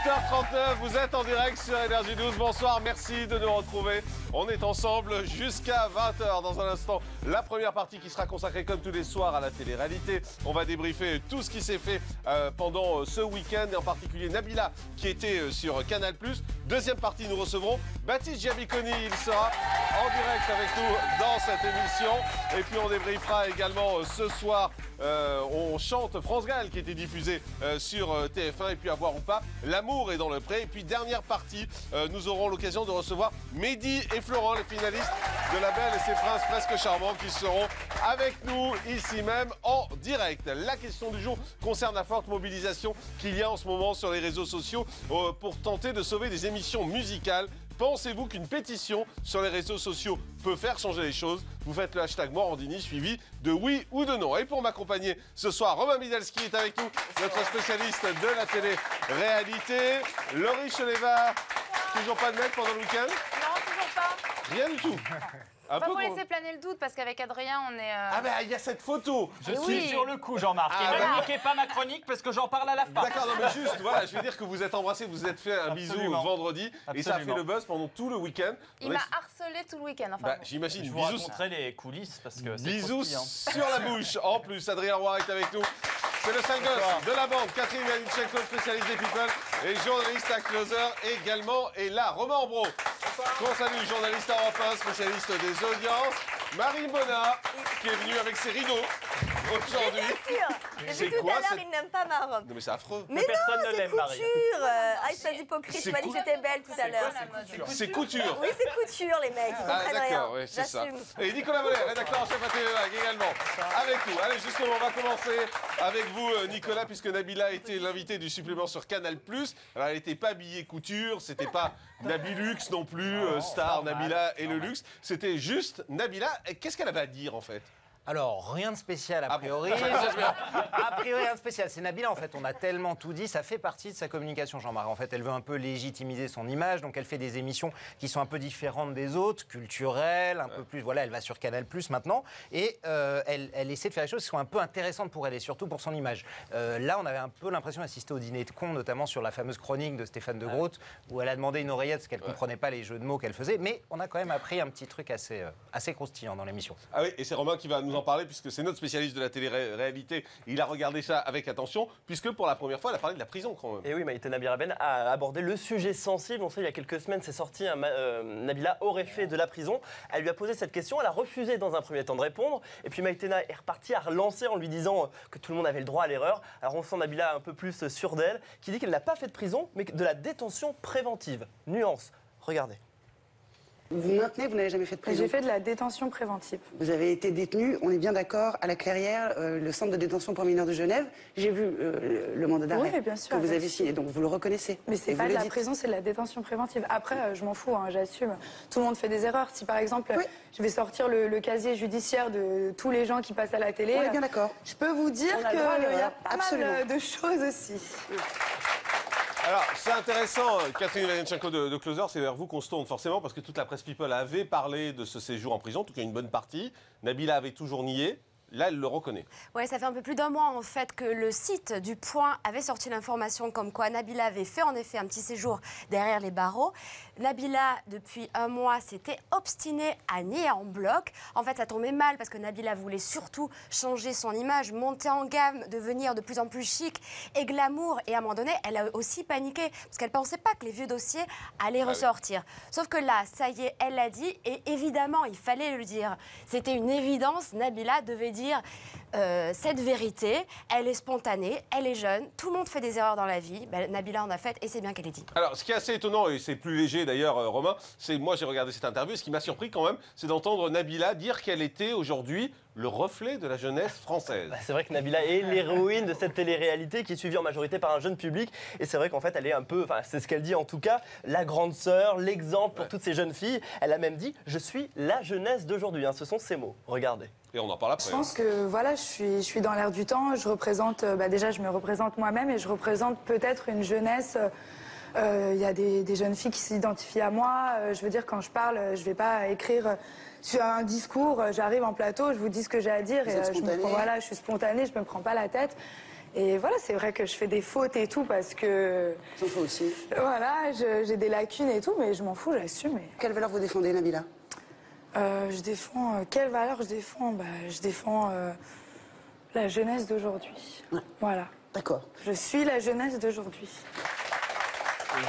8h39, vous êtes en direct sur Énergie 12. Bonsoir, merci de nous retrouver. On est ensemble jusqu'à 20h. Dans un instant, la première partie qui sera consacrée comme tous les soirs à la télé-réalité. On va débriefer tout ce qui s'est fait pendant ce week-end, et en particulier Nabila qui était sur Canal+. Deuxième partie, nous recevrons Baptiste Giabiconi. Il sera en direct avec nous dans cette émission. Et puis on débriefera également ce soir. On chante France Gall qui était diffusé sur TF1, et puis à voir ou pas, L'amour est dans le pré. Et puis dernière partie, nous aurons l'occasion de recevoir Mehdi et Florent, les finalistes de La Belle et ses Princes presque charmants, qui seront avec nous ici même en direct. La question du jour concerne la forte mobilisation qu'il y a en ce moment sur les réseaux sociaux pour tenter de sauver des émissions musicales. Pensez-vous qu'une pétition sur les réseaux sociaux peut faire changer les choses? Vous faites le hashtag Morandini suivi de oui ou de non. Et pour m'accompagner ce soir, Romain Midalski est avec nous, notre spécialiste de la télé-réalité. Laurie Choleva, toujours pas de mec pendant le week-end? Non, toujours pas. Rien du tout. On va vous laisser planer le doute parce qu'avec Adrien, on est. Ah ben il y a cette photo. Je suis sur le coup, Jean-Marc. Ah, et ne niquez pas ma chronique parce que j'en parle à la fin. D'accord, non mais juste, voilà, je vais dire que vous êtes embrassés, vous êtes fait un bisou vendredi. Absolument. Et ça a fait le buzz pendant tout le week-end. Il m'a harcelé tout le week-end. Enfin, bah, j'imagine. Je vous raconterai les coulisses parce que c'est bisous sur la bouche. En plus, Adrien Roy est avec nous. C'est le sale gosse de la bande, Catherine Yanichenko, spécialiste des people, et journaliste à Closer également. Et là, Romain Ambro, qu'on salue, journaliste à Europe 1, spécialiste des audiences. Marie Bonnat, qui est venue avec ses rideaux aujourd'hui. C'est quoi tout à l'heure, il n'aime pas ma robe. Non mais c'est affreux. Mais non, c'est couture. Ah, c'est pas hypocrite, tu m'as dit que j'étais belle tout à l'heure. C'est couture. Oui, c'est couture, les mecs, ils comprennent rien. D'accord, oui, c'est ça. Et Nicolas Vollet, rédacteur en chef à TV également, avec nous. Allez, justement, on va commencer avec vous, Nicolas, puisque Nabila était l'invité du supplément sur Canal+. Alors, elle n'était pas habillée couture, c'était pas Nabilux non plus, star Nabila et le luxe. C'était juste Nabila. Qu'est-ce qu'elle avait à dire, en fait? Alors, rien de spécial a priori. A priori, rien de spécial. C'est Nabila, en fait, on a tellement tout dit, ça fait partie de sa communication, Jean-Marc. En fait, elle veut un peu légitimiser son image, donc elle fait des émissions qui sont un peu différentes des autres, culturelles, un peu plus, voilà, elle va sur Canal+ maintenant, et elle essaie de faire des choses qui sont un peu intéressantes pour elle, et surtout pour son image. Là, on avait un peu l'impression d'assister au dîner de cons, notamment sur la fameuse chronique de Stéphane de Groot, où elle a demandé une oreillette parce qu'elle ne comprenait pas les jeux de mots qu'elle faisait, mais on a quand même appris un petit truc assez croustillant dans l'émission. Ah oui, et c'est Romain qui va nous en parler, puisque c'est notre spécialiste de la télé-réalité. Il a regardé ça avec attention, puisque pour la première fois, elle a parlé de la prison quand même. Et oui, Maïté Nabila Ben a abordé le sujet sensible. On sait, il y a quelques semaines, c'est sorti, Nabila aurait fait de la prison. Elle lui a posé cette question, elle a refusé dans un premier temps de répondre. Et puis Maïté est repartie à relancer en lui disant que tout le monde avait le droit à l'erreur. Alors on sent Nabila un peu plus sûre d'elle, qui dit qu'elle n'a pas fait de prison, mais de la détention préventive. Nuance, regardez. Vous maintenez, vous n'avez jamais fait de prison? J'ai fait de la détention préventive. Vous avez été détenu, on est bien d'accord, à la Clairière, le centre de détention pour mineurs de Genève. J'ai vu le mandat d'arrêt que vous avez signé, donc vous le reconnaissez. Mais c'est pas de la prison, c'est de la détention préventive. Après, je m'en fous, hein, j'assume. Tout le monde fait des erreurs. Si par exemple, je vais sortir le casier judiciaire de tous les gens qui passent à la télé, on est bien d'accord. Je peux vous dire qu'il y a pas mal de choses aussi. Alors, c'est intéressant, Catherine Yanichenko de Closer, c'est vers vous qu'on se tourne forcément, parce que toute la presse people avait parlé de ce séjour en prison, en tout cas une bonne partie. Nabila avait toujours nié. Là, elle le reconnaît. Oui, ça fait un peu plus d'un mois en fait que le site du Point avait sorti l'information comme quoi Nabila avait fait en effet un petit séjour derrière les barreaux. Nabila, depuis un mois, s'était obstinée à nier en bloc. En fait, ça tombait mal parce que Nabila voulait surtout changer son image, monter en gamme, devenir de plus en plus chic et glamour. Et à un moment donné, elle a aussi paniqué parce qu'elle ne pensait pas que les vieux dossiers allaient ressortir. Sauf que là, ça y est, elle l'a dit et évidemment, il fallait le dire. C'était une évidence, Nabila devait dire cette vérité, elle est spontanée, elle est jeune, tout le monde fait des erreurs dans la vie, Nabila en a fait et c'est bien qu'elle ait dit. Alors ce qui est assez étonnant, et c'est plus léger d'ailleurs Romain, c'est moi j'ai regardé cette interview, ce qui m'a surpris quand même, c'est d'entendre Nabila dire qu'elle était aujourd'hui le reflet de la jeunesse française. C'est vrai que Nabila est l'héroïne de cette télé-réalité qui est suivie en majorité par un jeune public. Et c'est vrai qu'en fait, elle est un peu, enfin, c'est ce qu'elle dit en tout cas, la grande sœur, l'exemple pour toutes ces jeunes filles. Elle a même dit « Je suis la jeunesse d'aujourd'hui ». Ce sont ses mots. Regardez. Et on en parle après. Je pense que voilà, je suis dans l'air du temps. Je représente, déjà, je me représente moi-même et je représente peut-être une jeunesse. Il y a des jeunes filles qui s'identifient à moi. Je veux dire, quand je parle, je ne vais pas écrire sur un discours. J'arrive en plateau, je vous dis ce que j'ai à dire. Et je suis spontanée, je ne me prends pas la tête. Et voilà, c'est vrai que je fais des fautes et tout parce que... J'en fais aussi. Voilà, j'ai des lacunes et tout, mais je m'en fous, j'assume. Quelle valeur vous défendez, Nabila? Je défends... quelle valeur je défends? Je défends la jeunesse d'aujourd'hui. Ouais. Voilà. D'accord. Je suis la jeunesse d'aujourd'hui.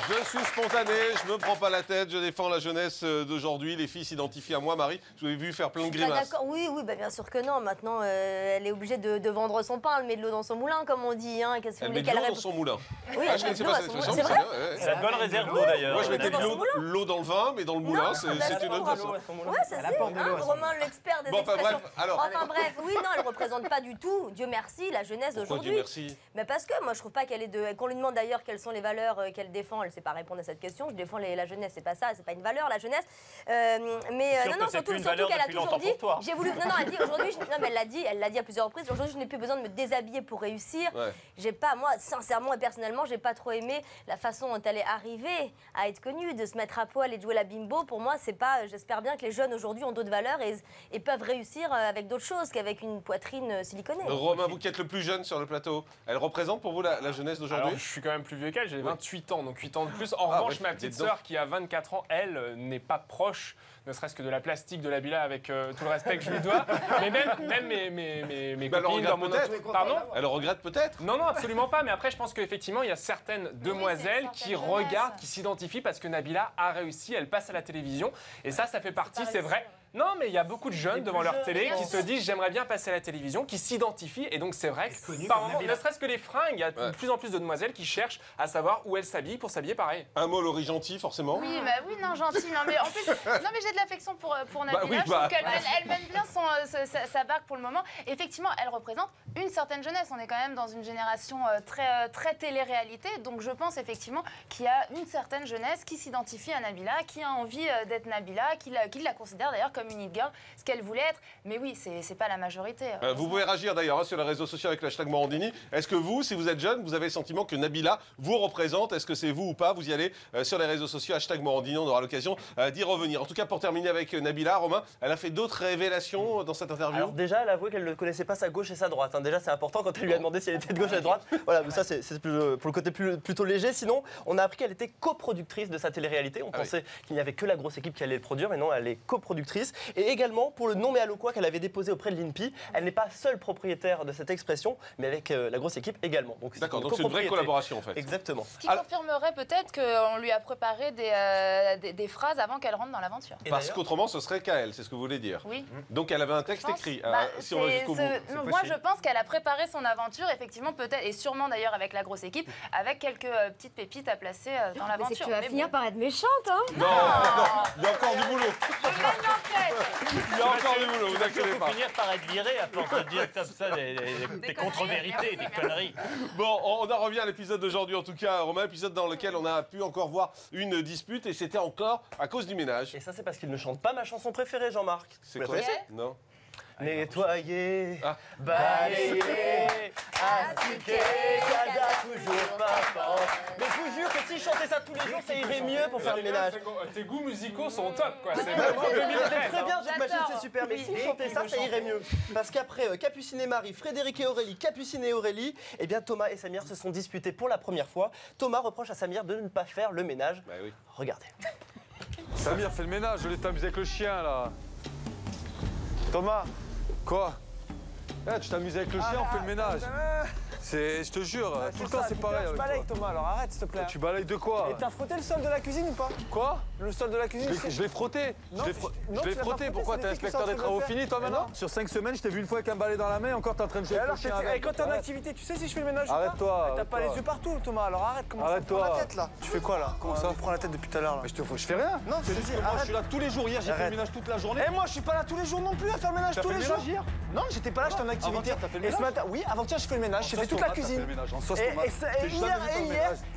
Je suis spontané, je me prends pas la tête, je défends la jeunesse d'aujourd'hui. Les filles s'identifient à moi, Marie. Je vous ai vu faire plein de grimaces. Oui, bien sûr que non. Maintenant, elle est obligée de vendre son pain. Elle met de l'eau dans son moulin, comme on dit. Hein. Elle met de l'eau dans son moulin. Oui, je connaissais pas cette expression, mais c'est bien. C'est la bonne réserve d'eau d'ailleurs. Moi, je mettais de l'eau dans le vin, mais dans le moulin, c'est une autre façon. Ouais, c'est ça. Romain, l'expert des expressions. Enfin bref, oui, non, elle représente pas du tout, Dieu merci, la jeunesse d'aujourd'hui. Dieu merci? Mais parce que moi, je trouve pas qu'elle est de... Qu'on lui demande d'ailleurs quelles sont les valeurs qu'elle défend, elle sait pas répondre à cette question. Je défends la jeunesse, c'est pas ça, c'est pas une valeur, la jeunesse. Surtout qu'elle a toujours dit... J'ai voulu... Non, elle dit aujourd'hui... Non, mais elle l'a dit à plusieurs reprises. Aujourd'hui, je n'ai plus besoin de me déshabiller pour réussir. Ouais. J'ai pas... Moi, sincèrement et personnellement, j'ai pas trop aimé la façon dont elle est arrivée à être connue, de se mettre à poil et de jouer la bimbo. Pour moi, c'est pas... J'espère bien que les jeunes aujourd'hui ont d'autres valeurs et peuvent réussir avec d'autres choses qu'avec une poitrine siliconée. Romain, vous qui êtes le plus jeune sur le plateau, elle représente pour vous la jeunesse d'aujourd'hui? Je suis quand même plus vieux qu'elle, j'ai 28 ans, donc 8 ans de plus. En revanche, ma petite sœur qui a 24 ans, elle, n'est pas proche, ne serait-ce que de la plastique de Nabila, avec tout le respect que je lui dois. Mais même mes copines dans mon entourage... Pardon? Elle regrette peut-être? Non, absolument pas. Mais après, je pense qu'effectivement, il y a certaines demoiselles qui regardent, qui s'identifient parce que Nabila a réussi, elle passe à la télévision. Et ça fait partie, c'est vrai. Non, mais il y a beaucoup de jeunes devant leur télé qui se disent j'aimerais bien passer à la télévision, qui s'identifient. Et donc c'est vrai que par moment, ne serait-ce que les fringues, il y a de plus en plus de demoiselles qui cherchent à savoir où elles s'habillent pour s'habiller pareil. Un mot, Laurie, gentil, forcément. Oui, non, gentil. Non, mais en plus, mais j'ai de l'affection pour Nabila. Je trouve qu'elle mène bien sa barque pour le moment. Effectivement, elle représente une certaine jeunesse. On est quand même dans une génération très télé-réalité. Donc je pense effectivement qu'il y a une certaine jeunesse qui s'identifie à Nabila, qui a envie d'être Nabila, qui la considère d'ailleurs comme une it-girl, ce qu'elle voulait être. Mais oui, c'est pas la majorité. Vous pouvez réagir d'ailleurs sur les réseaux sociaux avec le hashtag Morandini. Est-ce que vous, si vous êtes jeune, vous avez le sentiment que Nabila vous représente? Est-ce que c'est vous ou pas? Vous y allez sur les réseaux sociaux, hashtag Morandini, on aura l'occasion d'y revenir. En tout cas, pour terminer avec Nabila, Romain, elle a fait d'autres révélations dans cette interview. Alors déjà, elle a avoué qu'elle ne connaissait pas sa gauche et sa droite. Déjà, c'est important quand elle lui a demandé si elle était de gauche et de droite. Voilà, mais ça, c'est pour le côté plutôt léger. Sinon, on a appris qu'elle était coproductrice de sa télé-réalité. On pensait qu'il n'y avait que la grosse équipe qui allait le produire, mais non, elle est coproductrice. Et également, pour le non mais allô quoi qu'elle avait déposé auprès de l'INPI, elle n'est pas seule propriétaire de cette expression, mais avec la grosse équipe également. D'accord, donc c'est une vraie collaboration en fait. Exactement. Ce qui confirmerait peut-être qu'on lui a préparé des phrases avant qu'elle rentre dans l'aventure. Parce qu'autrement, ce serait qu'à elle, c'est ce que vous voulez dire. Oui. Donc elle avait un texte écrit. Si on va jusqu'au bout. Moi, je pense qu'elle a préparé son aventure, effectivement, peut-être, et sûrement d'ailleurs avec la grosse équipe, avec quelques petites pépites à placer dans l'aventure. Tu vas finir par être méchante, hein? Non, il y a encore du boulot. Il y a encore du boulot, vous inquiétez pas. Finir par être viré à force de dire comme ça des contre-vérités, des conneries. Bon, on en revient à l'épisode d'aujourd'hui, en tout cas, Romain, épisode dans lequel on a pu encore voir une dispute, et c'était encore à cause du ménage. Et ça, c'est parce qu'il ne chante pas ma chanson préférée, Jean-Marc. C'est quoi? Non. Nettoyer, balayer, astiquer, casa toujours pas fort. Mais je vous jure que si je chantais ça tous les jours, ça irait mieux pour faire le ménage. Tes goûts musicaux sont top, quoi. C'est très bien, cette machine, c'est super. Mais si je chantais ça, ça irait mieux. Parce qu'après Capucine et Marie, Frédéric et Aurélie, Capucine et Aurélie, eh bien Thomas et Samir se sont disputés pour la première fois. Thomas reproche à Samir de ne pas faire le ménage. Bah oui. Regardez. Samir, fais le ménage, je l'ai t'amusé avec le chien, là. Thomas. Quoi? Tu t'amuses avec le chien, on fait le ménage. Je te jure, tout le temps c'est pareil. Tu balayes, Thomas, alors arrête s'il te plaît. Tu balayes de quoi? Et t'as frotté le sol de la cuisine ou pas? Quoi? Le sol de la cuisine? Je l'ai frotté. Je l'ai frotté. Pourquoi? T'es inspecteur des travaux finis, toi, maintenant? Sur 5 semaines, je t'ai vu une fois avec un balai dans la main, encore t'es en train de jouer avec le chien avec. Et quand t'es en activité, tu sais si je fais le ménage ou pas? Arrête-toi. T'as pas les yeux partout, Thomas, alors arrête. Comment ça? Prends la tête, là. Tu fais quoi, là? Comment ça? Prends la tête depuis tout à l'heure, là. Mais je fais rien. Non, c'est juste que moi, je suis là tous les jours. Hier, j'ai fait le ménage toute la journée. Et moi, je suis pas là tous les jours non plus à faire le ménage tous les jours. Non, j'étais pas là, j'étais en activité. Et ce matin, oui, avant-hier, je fais le ménage, j'ai fait toute la cuisine.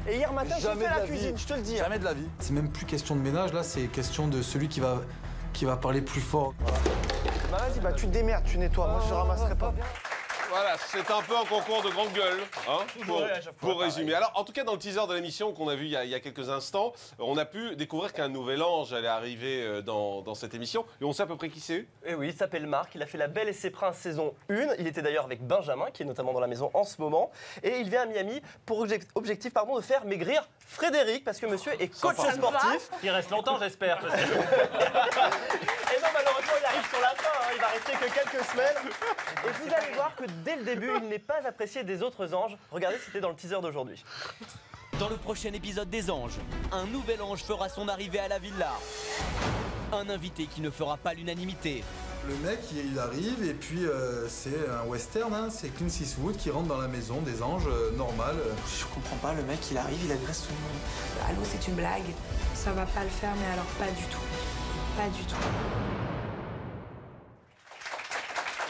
Et hier matin, j'ai fait la cuisine, je te le dis. Jamais de la vie. C'est même plus question de ménage, là, c'est question de celui qui va parler plus fort. Bah vas-y, tu te démerdes, tu nettoies, moi je ramasserai pas. Voilà, c'est un peu un concours de grande gueule, hein, pour résumer. Alors, en tout cas, dans le teaser de l'émission qu'on a vu il y a quelques instants, on a pu découvrir qu'un nouvel ange allait arriver dans cette émission. Et on sait à peu près qui c'est. Et oui, il s'appelle Marc, il a fait La Belle et ses Princes saison 1. Il était d'ailleurs avec Benjamin, qui est notamment dans la maison en ce moment. Et il vient à Miami pour objectif de faire maigrir Frédéric, parce que monsieur est coach sportif. Il reste longtemps, j'espère. Et non, malheureusement, il arrive sur la fin, hein, il va rester que quelques semaines. Et vous allez voir que dès le début, il n'est pas apprécié des autres anges. Regardez, c'était dans le teaser d'aujourd'hui. Dans le prochain épisode des Anges, un nouvel ange fera son arrivée à la villa. Un invité qui ne fera pas l'unanimité. Le mec, il arrive et puis c'est un western, hein, c'est Clint Eastwood qui rentre dans la maison des anges, normal. Je comprends pas, le mec, il arrive, il agresse tout le monde. Allô, c'est une blague. Ça va pas le faire, mais alors pas du tout. Pas du tout.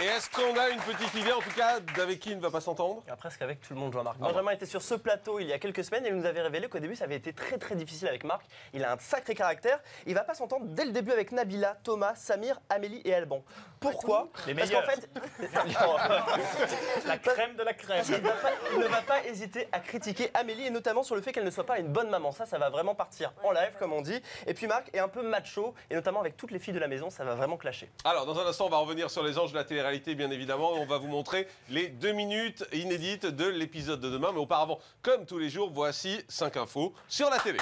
Et est-ce qu'on a une petite idée, en tout cas, d'avec qui il ne va pas s'entendre? Presque avec tout le monde, Jean-Marc. Benjamin était sur ce plateau il y a quelques semaines et il nous avait révélé qu'au début, ça avait été très très difficile avec Marc. Il a un sacré caractère. Il va pas s'entendre dès le début avec Nabila, Thomas, Samir, Amélie et Alban. Pourquoi? Parce qu'en fait... la crème de la crème. Il ne va pas hésiter à critiquer Amélie et notamment sur le fait qu'elle ne soit pas une bonne maman. Ça va vraiment partir en live, comme on dit. Et puis Marc est un peu macho et notamment avec toutes les filles de la maison, ça va vraiment clasher. Alors, dans un instant, on va revenir sur les anges de la télé-réalité, bien évidemment. On va vous montrer les 2 minutes inédites de l'épisode de demain. Mais auparavant, comme tous les jours, voici 5 infos sur la télé.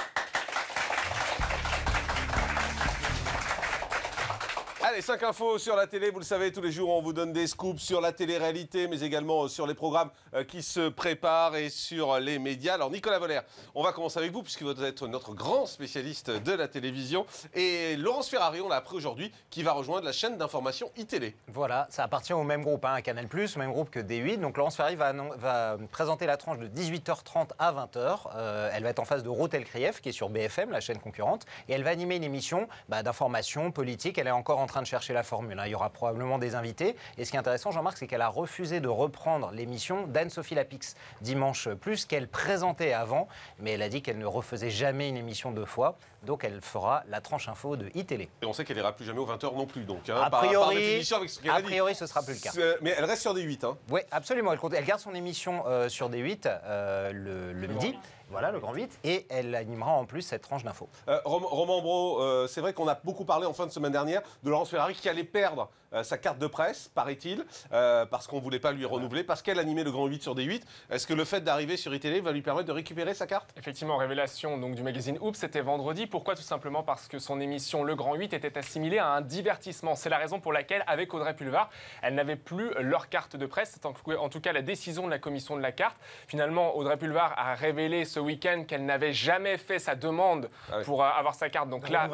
Allez, 5 infos sur la télé. Vous le savez, tous les jours, on vous donne des scoops sur la télé-réalité, mais également sur les programmes qui se préparent et sur les médias. Alors, Nicolas Voller, on va commencer avec vous, puisque vous êtes notre grand spécialiste de la télévision. Et Laurence Ferrari, on l'a appris aujourd'hui, qui va rejoindre la chaîne d'information iTélé. Voilà, ça appartient au même groupe, hein, à Canal+, au même groupe que D8. Donc, Laurence Ferrari va présenter la tranche de 18h30 à 20h. Elle va être en face de Rotel Krief, qui est sur BFM, la chaîne concurrente. Et elle va animer une émission d'information politique. Elle est encore en train de chercher la formule, hein. Il y aura probablement des invités. Et ce qui est intéressant, Jean-Marc, c'est qu'elle a refusé de reprendre l'émission d'Anne-Sophie Lapix, Dimanche Plus, qu'elle présentait avant. Mais elle a dit qu'elle ne refaisait jamais une émission 2 fois. Donc elle fera la tranche info de iTélé. Et on sait qu'elle n'ira plus jamais aux 20h non plus. Donc, hein, a priori, par définition, avec ce qu'elle a dit. Ce sera plus le cas. Mais elle reste sur D8. Hein. Oui, absolument. Elle garde son émission sur D8 le midi. Voilà, le Grand 8. Et elle animera en plus cette tranche d'infos. Romain Bro, c'est vrai qu'on a beaucoup parlé en fin de semaine dernière de Laurence Ferrari qui allait perdre sa carte de presse, paraît-il, parce qu'on ne voulait pas lui renouveler, parce qu'elle animait le Grand 8 sur D8. Est-ce que le fait d'arriver sur iTélé va lui permettre de récupérer sa carte? Effectivement, révélation donc, du magazine Oups, c'était vendredi. Pourquoi? Tout simplement parce que son émission Le Grand 8 était assimilée à un divertissement. C'est la raison pour laquelle, avec Audrey Pulvar, elles n'avaient plus leur carte de presse. C'est en tout cas la décision de la commission de la carte. Finalement, Audrey Pulvar a révélé ce week-end qu'elle n'avait jamais fait sa demande pour avoir sa carte. Donc là,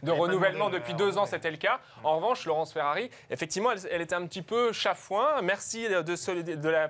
de renouvellement depuis 2 ans, c'était le cas. En revanche, Laurence Ferrari, effectivement, elle était un petit peu chafouin. Merci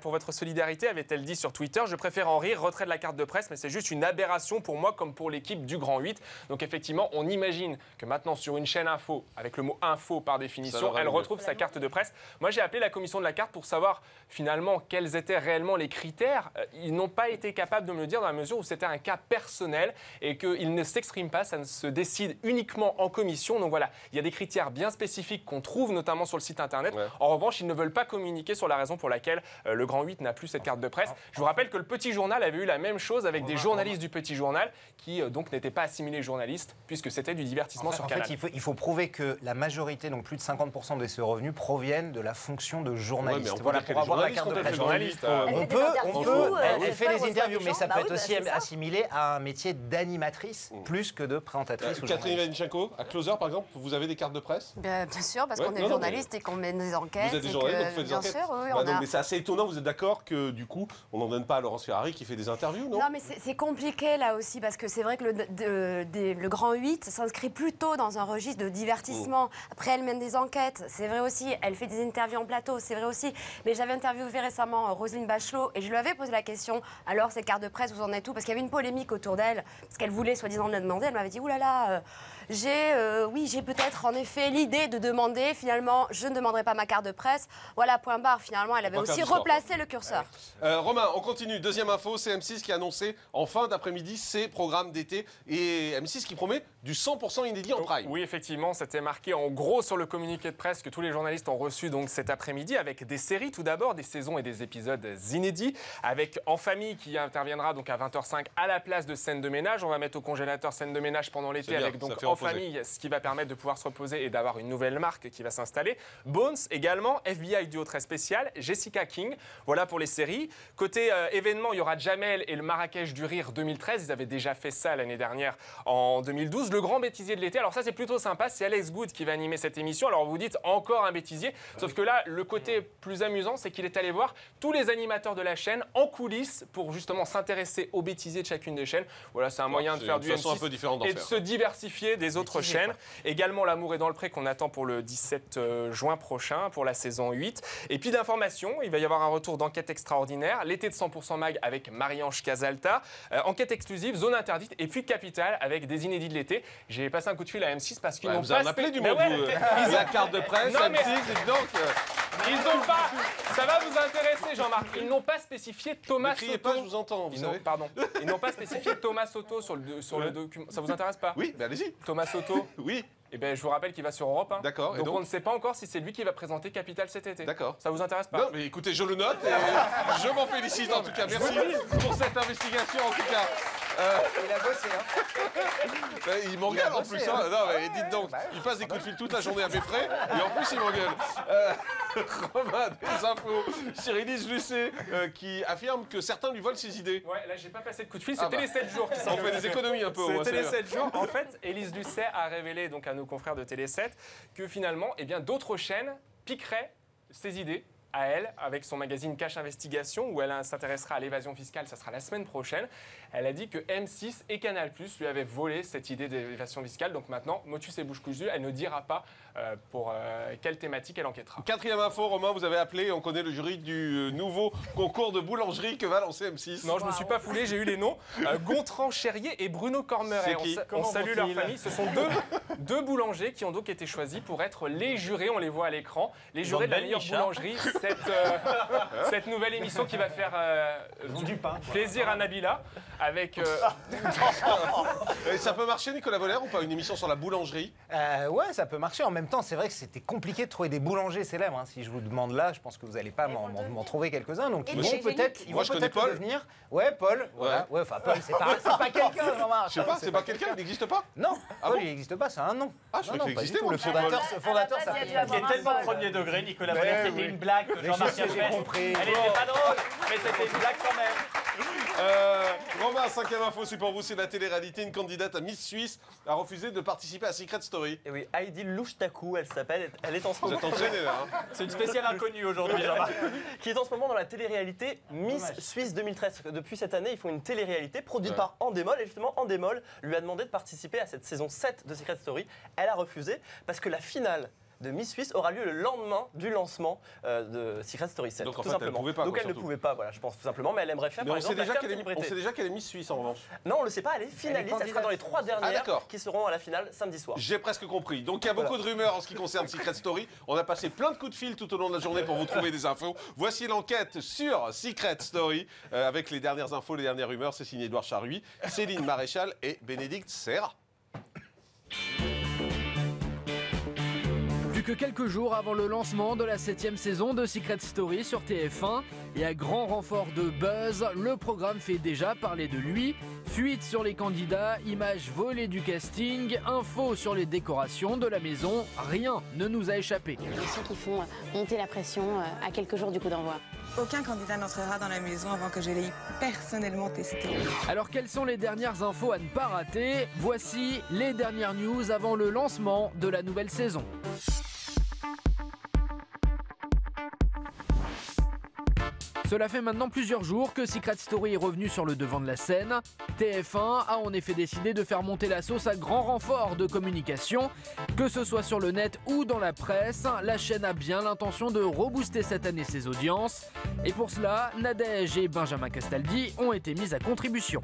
pour votre solidarité, avait-elle dit sur Twitter. Je préfère en rire, retrait de la carte de presse, mais c'est juste une aberration pour moi comme pour l'équipe du Grand 8. Donc effectivement, on imagine que maintenant sur une chaîne info, avec le mot info par définition, elle retrouve sa carte de presse. Moi, j'ai appelé la commission de la carte pour savoir finalement quels étaient réellement les critères. Ils n'ont pas été capables de me le dire dans la mesure où c'était un cas personnel et qu'ils ne s'expriment pas, ça ne se décide uniquement en commission. Donc voilà, il y a des critères bien spécifiques qu'on trouve notamment sur le site internet. En revanche, ils ne veulent pas communiquer sur la raison pour laquelle le Grand 8 n'a plus cette carte de presse. Je vous rappelle que le Petit Journal avait eu la même chose avec des journalistes du Petit Journal qui donc n'étaient pas assimilés journalistes puisque c'était du divertissement sur Canal. En fait, il faut prouver que la majorité, donc plus de 50% de ces revenus, proviennent de la fonction de journaliste. Voilà, pour avoir la carte de presse. Elle fait les interviews, mais ça peut être aussi assimilé à un métier d'animatrice plus que de présentatrice. Catherine Ivanichenko, à Closer par exemple, vous avez des cartes de presse? Bien sûr, parce qu'on est journaliste et qu'on mène des enquêtes. Vous êtes des journalistes, donc vous faites des enquêtes. Bien sûr, mais c'est assez étonnant, vous êtes d'accord que du coup, on n'en donne pas à Laurence Ferrari qui fait des interviews, non? Non, mais c'est compliqué là aussi, parce que c'est vrai que le Grand 8 s'inscrit plutôt dans un registre de divertissement. Après, elle mène des enquêtes, c'est vrai aussi. Elle fait des interviews en plateau, c'est vrai aussi. Mais j'avais interviewé récemment Roselyne Bachelot et je lui avais posé la question, alors ces cartes de presse, vous en êtes où? Parce qu'il y avait une polémique autour d'elle, parce qu'elle voulait soi-disant me la demander. Elle m'avait dit, oulala, j'ai peut-être en effet l'idée l'idée de demander finalement je ne demanderai pas ma carte de presse. Voilà, point barre. Finalement, elle avait aussi replacé le curseur. Romain, on continue. Deuxième info, c'est M6 qui a annoncé en fin d'après-midi ses programmes d'été et M6 qui promet du 100% inédit en prime. Oui, effectivement, c'était marqué en gros sur le communiqué de presse que tous les journalistes ont reçu donc cet après-midi avec des séries tout d'abord, des saisons et des épisodes inédits, avec En Famille qui interviendra donc à 20h05 à la place de Scène de ménage. On va mettre au congélateur Scène de ménage pendant l'été avec donc En Famille, ce qui va permettre de pouvoir se reposer et d'avoir une nouvelle marque qui va s'installer. Bones également, FBI duo très spécial, Jessica King. Voilà pour les séries. Côté événements, il y aura Jamel et le Marrakech du Rire 2013. Ils avaient déjà fait ça l'année dernière en 2012. Le grand bêtisier de l'été. Alors ça, c'est plutôt sympa. C'est Alex Good qui va animer cette émission. Alors vous dites encore un bêtisier. Sauf que là, le côté plus amusant, c'est qu'il est allé voir tous les animateurs de la chaîne en coulisses pour justement s'intéresser aux bêtisiers de chacune des chaînes. Voilà, c'est un moyen de faire du M6 un peu différent et de se diversifier des autres chaînes. Également, L'amour est dans le pré qu'on attend pour le 17 juin prochain pour la saison 8. Et puis d'informations, il va y avoir un retour d'Enquête extraordinaire, l'été de 100% Mag avec Marie-Ange Casalta, Enquête exclusive, Zone interdite et puis Capital avec des inédits de l'été. J'ai passé un coup de fil à M6 parce qu'ils n'ont vous pas... en appelez du monde, vous. La carte de presse, non, mais... M6, donc... Ils n'ont pas... Ça va vous intéresser, Jean-Marc. Ils n'ont pas spécifié Thomas Soto. Ne criez pas, je vous entends, vous savez. Pardon. Ils n'ont pas spécifié Thomas Soto sur le document. Ça vous intéresse pas? Oui, ben allez-y. Thomas Soto. Oui. Eh ben, je vous rappelle qu'il va sur Europe 1. D'accord. Donc on ne sait pas encore si c'est lui qui va présenter Capital cet été. D'accord. Ça vous intéresse pas? Non, mais écoutez, je le note et je m'en félicite en tout cas. Merci pour cette investigation en tout cas. Il a bossé, hein. Il m'engueule en plus. Hein. Non, mais dites donc, il passe des coups de fil toute la journée à mes frais et en plus il m'engueule. Romain, des infos sur Élise Lucet qui affirme que certains lui volent ses idées. Ouais, là j'ai pas passé de coup de fil, c'était les 7 jours qui sont. On fait des économies un peu. C'était les 7 jours. En fait, Élise Lucet a révélé donc à nos confrères de Télé 7 que finalement, eh bien, d'autres chaînes piqueraient ses idées à elle, avec son magazine Cash Investigation, où elle s'intéressera à l'évasion fiscale, ça sera la semaine prochaine. Elle a dit que M6 et Canal+ lui avaient volé cette idée d'évasion fiscale. Donc maintenant, motus et bouche cousue, elle ne dira pas pour quelle thématique elle enquêtera. Quatrième info, Romain, vous avez appelé, on connaît le jury du nouveau concours de boulangerie que va lancer M6. Non, je ne me suis pas foulé, j'ai eu les noms. Gontran Cherrier et Bruno Cormeret. On salue leur famille. Ce sont deux boulangers qui ont donc été choisis pour être les jurés, on les voit à l'écran, les jurés de la meilleure boulangerie. Cette nouvelle émission qui va faire plaisir à Nabila avec... Ça peut marcher, Nicolas Voller, ou pas, une émission sur la boulangerie? Ouais, ça peut marcher. En même temps, c'est vrai que c'était compliqué de trouver des boulangers célèbres. Hein. Si je vous demande là, je pense que vous n'allez pas m'en trouver quelques-uns. Donc ils vont peut-être devenir. Ouais, Paul. Voilà. Ouais, enfin, Paul, c'est pas quelqu'un, Jean-Marc. Je sais pas, c'est pas quelqu'un, il n'existe pas? Non, Paul, il n'existe pas, c'est un nom. Ah, je crois qu'il existait, moi. Le fondateur, ça Il est tellement premier degré, Nicolas Voller, c'était une blague que Jean-Marc a fait. Compris. Elle était pas drôle, mais c'était une blague quand même. Romain, cinquième info, c'est pour vous, c'est la télé-réalité. Une candidate à Miss Suisse a refusé de participer à Secret Story. Et oui, Heidi Louchtakou, elle s'appelle. Elle est en ce moment. Vous êtes entraîné là. Hein. C'est une spéciale inconnue aujourd'hui, Jean-Marc. Qui est en ce moment dans la télé-réalité Miss Suisse 2013. Depuis cette année, ils font une télé-réalité produite par Endemol. Et justement, Endemol lui a demandé de participer à cette saison 7 de Secret Story. Elle a refusé parce que la finale de Miss Suisse aura lieu le lendemain du lancement de Secret Story 7. Donc en fait, elle pouvait pas. Donc elle ne pouvait pas, voilà, je pense tout simplement, mais elle aimerait faire mais par exemple on sait déjà qu'elle est Miss Suisse en revanche. Non, on le sait pas, elle est finaliste, elle sera dans les 3 dernières qui seront à la finale samedi soir. J'ai presque compris. Donc il y a beaucoup de rumeurs en ce qui concerne Secret Story. On a passé plein de coups de fil tout au long de la journée pour vous trouver des infos. Voici l'enquête sur Secret Story avec les dernières infos, les dernières rumeurs. C'est signé Édouard Charruy, Céline Maréchal et Bénédicte Serra. Que quelques jours avant le lancement de la 7e saison de Secret Story sur TF1 et à grand renfort de buzz, le programme fait déjà parler de lui. Fuite sur les candidats, images volées du casting, infos sur les décorations de la maison, rien ne nous a échappé. Je sens qu'ils font monter la pression à quelques jours du coup d'envoi. Aucun candidat n'entrera dans la maison avant que je l'ai personnellement testé. Alors quelles sont les dernières infos à ne pas rater? Voici les dernières news avant le lancement de la nouvelle saison. Cela fait maintenant plusieurs jours que Secret Story est revenu sur le devant de la scène. TF1 a en effet décidé de faire monter la sauce à grand renfort de communication. Que ce soit sur le net ou dans la presse, la chaîne a bien l'intention de rebooster cette année ses audiences. Et pour cela, Nadège et Benjamin Castaldi ont été mis à contribution.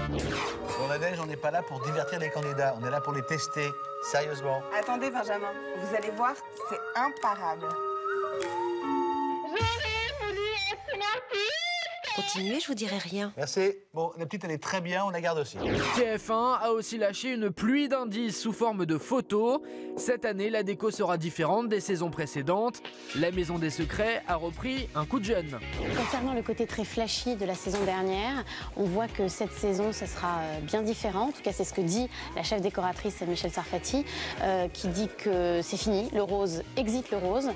Bon, Nadège, on n'est pas là pour divertir les candidats, on est là pour les tester, sérieusement. Attendez, Benjamin, vous allez voir, c'est imparable. Continuez, je vous dirai rien. Merci. Bon, la petite, elle est très bien, on la garde aussi. TF1 a aussi lâché une pluie d'indices sous forme de photos. Cette année, la déco sera différente des saisons précédentes. La Maison des Secrets a repris un coup de jeune. Concernant le côté très flashy de la saison dernière, on voit que cette saison, ça sera bien différent. En tout cas, c'est ce que dit la chef décoratrice Michel Sarfati, qui dit que c'est fini. Le rose exit le rose,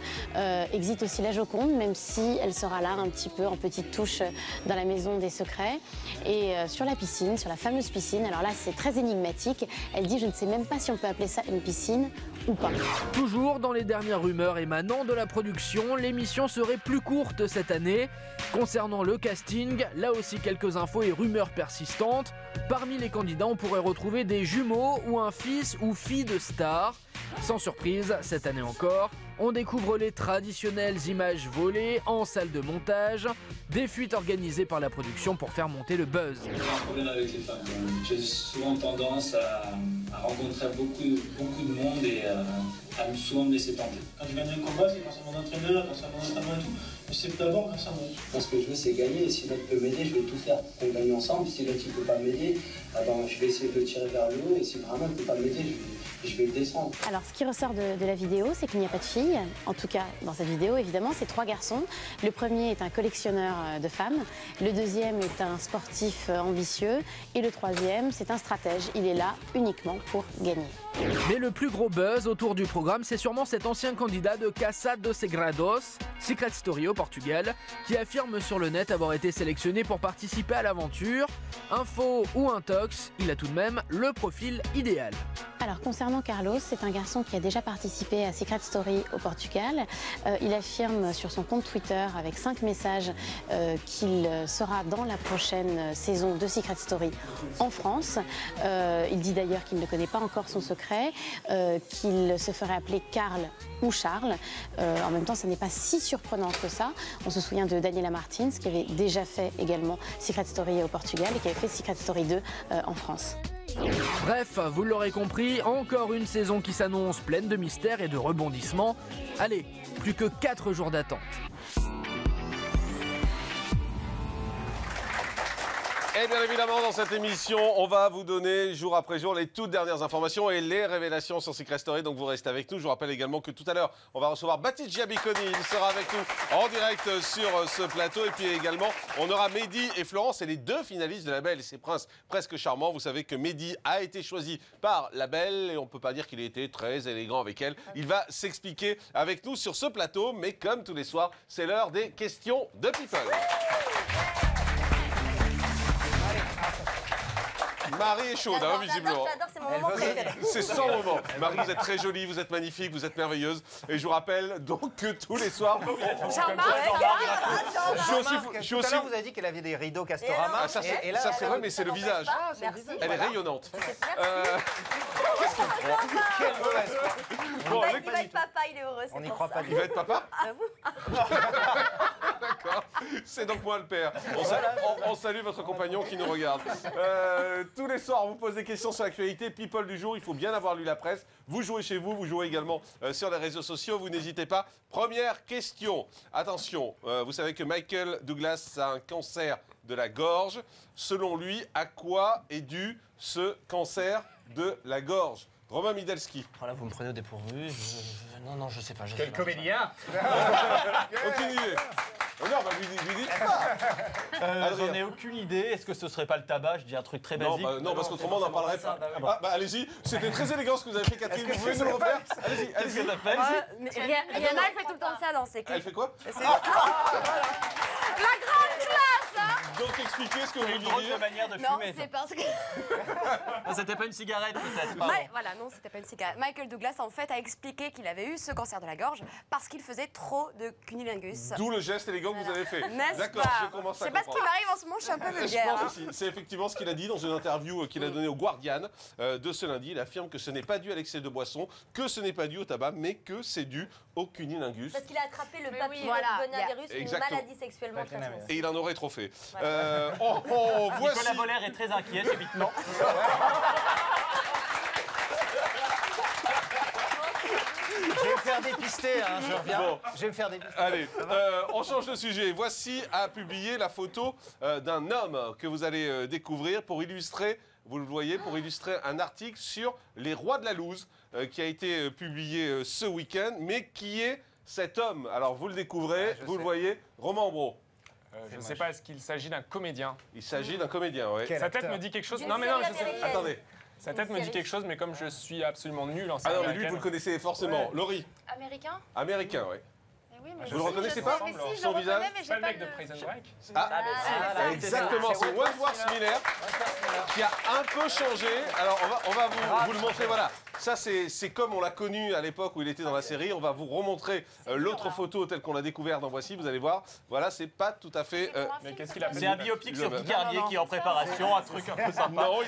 exit aussi la Joconde, même si elle sera là un petit peu en petite touche dans la Maison des Secrets. Et sur la piscine, sur la fameuse piscine, alors là c'est très énigmatique, elle dit je ne sais même pas si on peut appeler ça une piscine ou pas. Toujours dans les dernières rumeurs émanant de la production, l'émission serait plus courte cette année. Concernant le casting, là aussi quelques infos et rumeurs persistantes. Parmi les candidats, on pourrait retrouver des jumeaux ou un fils ou fille de star. Sans surprise, cette année encore, on découvre les traditionnelles images volées en salle de montage, des fuites organisées par la production pour faire monter le buzz. J'ai un problème avec les femmes. J'ai souvent tendance à rencontrer beaucoup de monde et à souvent me laisser tenter. Quand je gagne un combat, c'est grâce à mon entraîneur, grâce à mon entraîneur et tout. Mais c'est d'abord grâce à moi. Moi, ce que je veux, c'est gagner. Et si l'autre peut m'aider, je vais tout faire pour qu'on gagne ensemble. Si l'autre ne peut pas m'aider, je vais essayer de le tirer vers le haut. Et si vraiment il ne peut pas m'aider, je vais le descendre. Alors, ce qui ressort de la vidéo, c'est qu'il n'y a pas de filles. En tout cas, dans cette vidéo, évidemment, c'est 3 garçons. Le premier est un collectionneur de femmes. Le deuxième est un sportif ambitieux. Et le troisième, c'est un stratège. Il est là uniquement pour gagner. Mais le plus gros buzz autour du programme, c'est sûrement cet ancien candidat de Casa dos Segredos, Secret Story au Portugal, qui affirme sur le net avoir été sélectionné pour participer à l'aventure. Info ou intox, il a tout de même le profil idéal. Alors concernant Carlos, c'est un garçon qui a déjà participé à Secret Story au Portugal. Il affirme sur son compte Twitter avec 5 messages qu'il sera dans la prochaine saison de Secret Story en France. Il dit d'ailleurs qu'il ne connaît pas encore son secret, qu'il se ferait appeler Karl ou Charles. En même temps, ça n'est pas si surprenant que ça. On se souvient de Daniela Martins qui avait déjà fait également Secret Story au Portugal et qui avait fait Secret Story 2 en France. Bref, vous l'aurez compris, encore une saison qui s'annonce pleine de mystères et de rebondissements. Allez, plus que 4 jours d'attente. Et bien évidemment, dans cette émission, on va vous donner jour après jour les toutes dernières informations et les révélations sur Secret Story. Donc vous restez avec nous. Je vous rappelle également que tout à l'heure, on va recevoir Baptiste Giabiconi. Il sera avec nous en direct sur ce plateau. Et puis également, on aura Mehdi et Florence. C'est les 2 finalistes de La Belle et ses Princes presque charmants. Vous savez que Mehdi a été choisi par La Belle et on ne peut pas dire qu'il ait été très élégant avec elle. Il va s'expliquer avec nous sur ce plateau. Mais comme tous les soirs, c'est l'heure des questions de People. Marie est chaude, visiblement. J'adore, c'est mon moment préféré. C'est son moment. Marie, vous êtes très jolie, vous êtes magnifique, vous êtes merveilleuse. Et je vous rappelle donc que tous les soirs... Jean-Marc, tout à l'heure, vous avez dit qu'elle avait des rideaux Castorama. Ça, c'est vrai, mais c'est le visage. Elle est rayonnante. Qu'est-ce qu'on prend? Quelle mauvaise foi. Il va être papa, il est heureux. On n'y croit pas du tout. Il va être papa? D'accord. C'est donc moi le père. On salue votre compagnon qui nous regarde. Tous les soirs, on vous pose des questions sur l'actualité. People du jour, il faut bien avoir lu la presse. Vous jouez chez vous, vous jouez également sur les réseaux sociaux. Vous n'hésitez pas. Première question. Attention, vous savez que Michael Douglas a un cancer de la gorge. Selon lui, à quoi est dû ce cancer de la gorge? Romain Midelski. Voilà, vous me prenez au dépourvu. Non, je sais pas. Quel comédien. Aucune idée. Non, bah, lui dites pas. J'en ai aucune idée. Est-ce que ce serait pas le tabac? Je dis un truc très basique. Non, parce qu'autrement, on n'en parlerait pas. Allez-y. C'était très élégant ce que vous avez fait, Catherine. Vous pouvez nous le refaire? Allez-y. Qu'est-ce que t'as fait? Rihanna, elle fait tout le temps ça dans ses clips. Elle fait quoi? La grande classe, hein. Donc expliquez ce que vous C'est une vouliez drôle dire. de manière de Non, fumer. c'est parce que... Non, c'était pas une cigarette peut-être. pardon. Voilà, non, c'était pas une cigarette. Michael Douglas, en fait, a expliqué qu'il avait eu ce cancer de la gorge parce qu'il faisait trop de cunilingus. D'où le geste élégant que vous avez fait. N'est-ce pas? Je commence à C'est pas ce qui comprendre. m'arrive en ce moment, je suis un peu Je vulgaire. pense hein. aussi. C'est effectivement ce qu'il a dit dans une interview qu'il a donnée au Guardian de ce lundi. Il affirme que ce n'est pas dû à l'excès de boisson, que ce n'est pas dû au tabac, mais que c'est dû au cunilingus. Parce qu'il a attrapé le papillomavirus, voilà. une Exactement. maladie sexuellement transmissible. Et il en aurait trop fait. Voilà. Voici... Nicolas Voller est très inquiet subitement. Je vais me faire dépister, hein, je reviens. Bon. Je vais me faire dépister. Allez, on change de sujet. Voici a publié la photo d'un homme que vous allez découvrir pour illustrer, vous le voyez, pour illustrer un article sur les rois de la loose qui a été publié ce week-end. Mais qui est cet homme? Alors vous le découvrez, vous le voyez, Romain Ambro. Je ne sais pas, est-ce qu'il s'agit d'un comédien? Il s'agit d'un comédien, oui. Sa tête me dit quelque chose. D'une Non, mais non, série je sais. américaine. Attendez. Sa tête me dit quelque chose, mais comme je suis absolument nul en Ah série non, mais lui, américaine- vous le connaissez forcément. Ouais. Laurie, Américain? américain, oui. Oui, mais Vous le reconnaissez pas? Mais si, je Son le visage? reconnais, mais C'est pas j'ai le pas mec de Prison Break? Ah, exactement, c'est Wentworth Miller qui a un peu changé. Alors, on va vous le montrer, voilà. Ça, c'est comme on l'a connu à l'époque où il était dans la série. On va vous remontrer l'autre photo telle qu'on l'a découvert dans Voici, vous allez voir. Voilà, c'est pas tout à fait... Mais qu'est-ce qu'il a fait? C'est un biopic sur Picardier qui est en préparation, un truc un peu sympa. Non,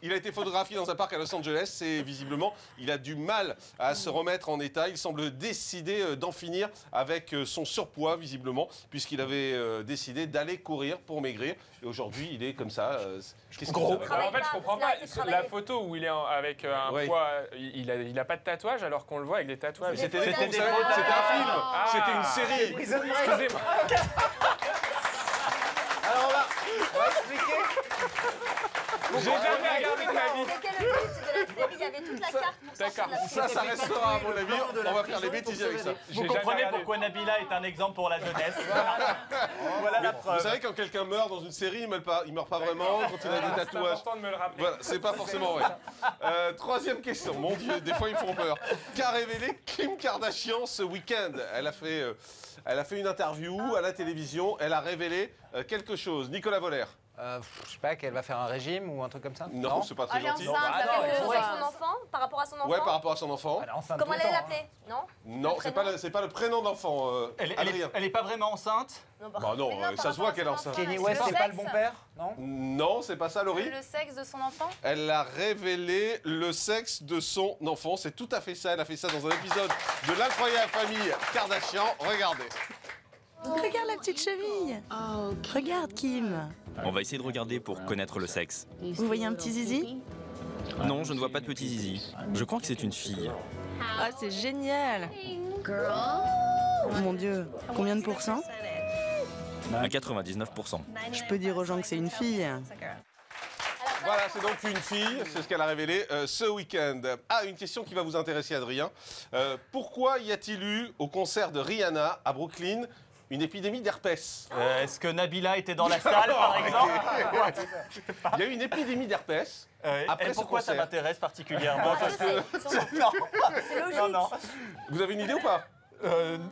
il a été photographié dans un parc à Los Angeles et visiblement, il a du mal à se remettre en état. Il semble décider d'en finir avec son surpoids, visiblement, puisqu'il avait décidé d'aller courir pour maigrir. Et aujourd'hui, il est comme ça. Gros. Qu'est-ce Alors, en fait, je comprends pas. travailler. La photo où il est avec un Ouais. poids, il a pas de tatouage alors qu'on le voit avec des tatouages. C'était C'était un des film, Ah. c'était une série. Excusez-moi. Alors on va expliquer. J'ai jamais regardé de ma vie. C'était le but de la série, il y avait toute la carte pour sortir de la Ça, ça restera à mon avis. On va faire les bêtises avec ça. Vous comprenez pourquoi Nabila est un exemple pour la jeunesse. Voilà la Vous preuve. savez, quand quelqu'un meurt dans une série, il meurt pas vraiment. Quand il a des C'est tatouages. important de me le rappeler. Voilà, c'est pas forcément vrai. Troisième question. Mon Dieu, des fois ils me font peur. Qu'a révélé Kim Kardashian ce week-end? Elle a fait une interview à la télévision. Elle a révélé quelque chose. Nicolas Voller. Je sais pas, qu'elle va faire un régime ou un truc comme ça? Non, c'est pas très Elle est gentil. enceinte, bah, là, non, quelque chose. Avec son enfant, par rapport à son enfant. Ouais, par rapport à son enfant. Elle est enceinte Comment tout elle le temps, l'appelait? Non. Non, c'est pas le prénom d'enfant. Adrien. Elle est pas vraiment enceinte? Bah non, Mais non, ça par se voit rapport à qu'elle est son enceinte. enfant. Kenny Le West, c'est pas le sexe. bon père? Non? Non, c'est pas ça, Laurie. Le sexe de son enfant? Elle a révélé le sexe de son enfant. C'est tout à fait ça. Elle a fait ça dans un épisode de l'incroyable famille Kardashian. Regardez. Regarde la petite cheville. Regarde, Kim. On va essayer de regarder pour connaître le sexe. Vous voyez un petit zizi? Non, je ne vois pas de petit zizi. Je crois que c'est une fille. Ah, c'est génial. Mon Dieu, combien de pourcents? À 99%. Je peux dire aux gens que c'est une fille. Voilà, c'est donc une fille, c'est ce qu'elle a révélé ce week-end. Ah, une question qui va vous intéresser, Adrien. Pourquoi y a-t-il eu, au concert de Rihanna à Brooklyn, une épidémie d'herpès? Est-ce que Nabila était dans la salle, par exemple? Il y a eu une épidémie d'herpès. Après Et ce pourquoi ça concert. m'intéresse particulièrement? Parce que... Non, C'est logique. non, non. Vous avez une idée ou pas?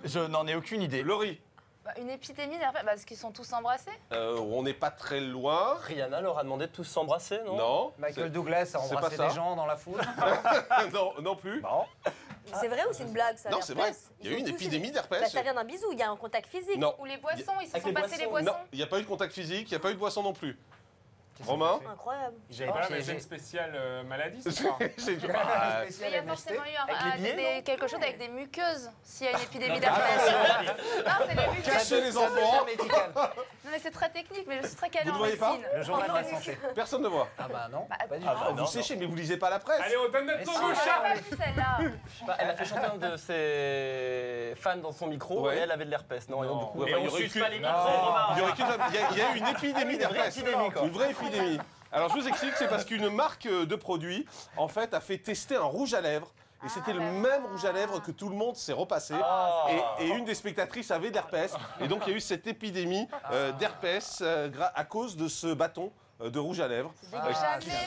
Je n'en ai aucune idée. Laurie? Bah, une épidémie d'herpès, parce qu'ils sont tous embrassés. On n'est pas très loin. Rihanna leur a demandé de tous s'embrasser, non? Non. Michael Douglas a c'est embrassé pas ça. des gens dans la foule? Non, non plus. C'est vrai ou c'est une blague ça? Non, c'est vrai. Il y a eu une épidémie d'herpès. Bah, ça vient d'un bisou, il y a un contact physique. Non. Ou les boissons, ils se Avec sont les passés les boissons. boissons. Non, il n'y a pas eu de contact physique, il n'y a pas eu de boisson non plus. Romain? Incroyable. Voilà, mais c'est une spéciale maladie, ce soir. C'est une- Mais il y a forcément eu quelque chose avec des muqueuses s'il y a une épidémie d'herpès. Non, c'est les muqueuses. Cachez les enfants. Non, mais c'est très technique, mais je suis très calée Vous ne en voyez pas? médecine. Le journal de la santé. Personne ne voit. Ah bah non, pas du Ah, tout. vous séchez, mais vous lisez pas la presse. Allez, on donne notre Oh, nom au j'ai chat. pas vu celle-là. Elle a fait chanter un de ses fans dans son micro Ouais. et elle avait de l'herpès. Non, Non. du coup, Ouais, Et enfin, il y on aurait suce eu pas que- les micros, Romain. Il y aurait il y a eu une épidémie d'herpès. épidémie, quoi. Une vraie épidémie. Alors je vous explique, c'est parce qu'une marque de produits, en fait, a fait tester un rouge à lèvres. Et c'était le même rouge à lèvres que tout le monde s'est repassé. Et une des spectatrices avait de l'herpès. Et donc il y a eu cette épidémie d'herpès à cause de ce bâton de rouge à lèvres. Il ne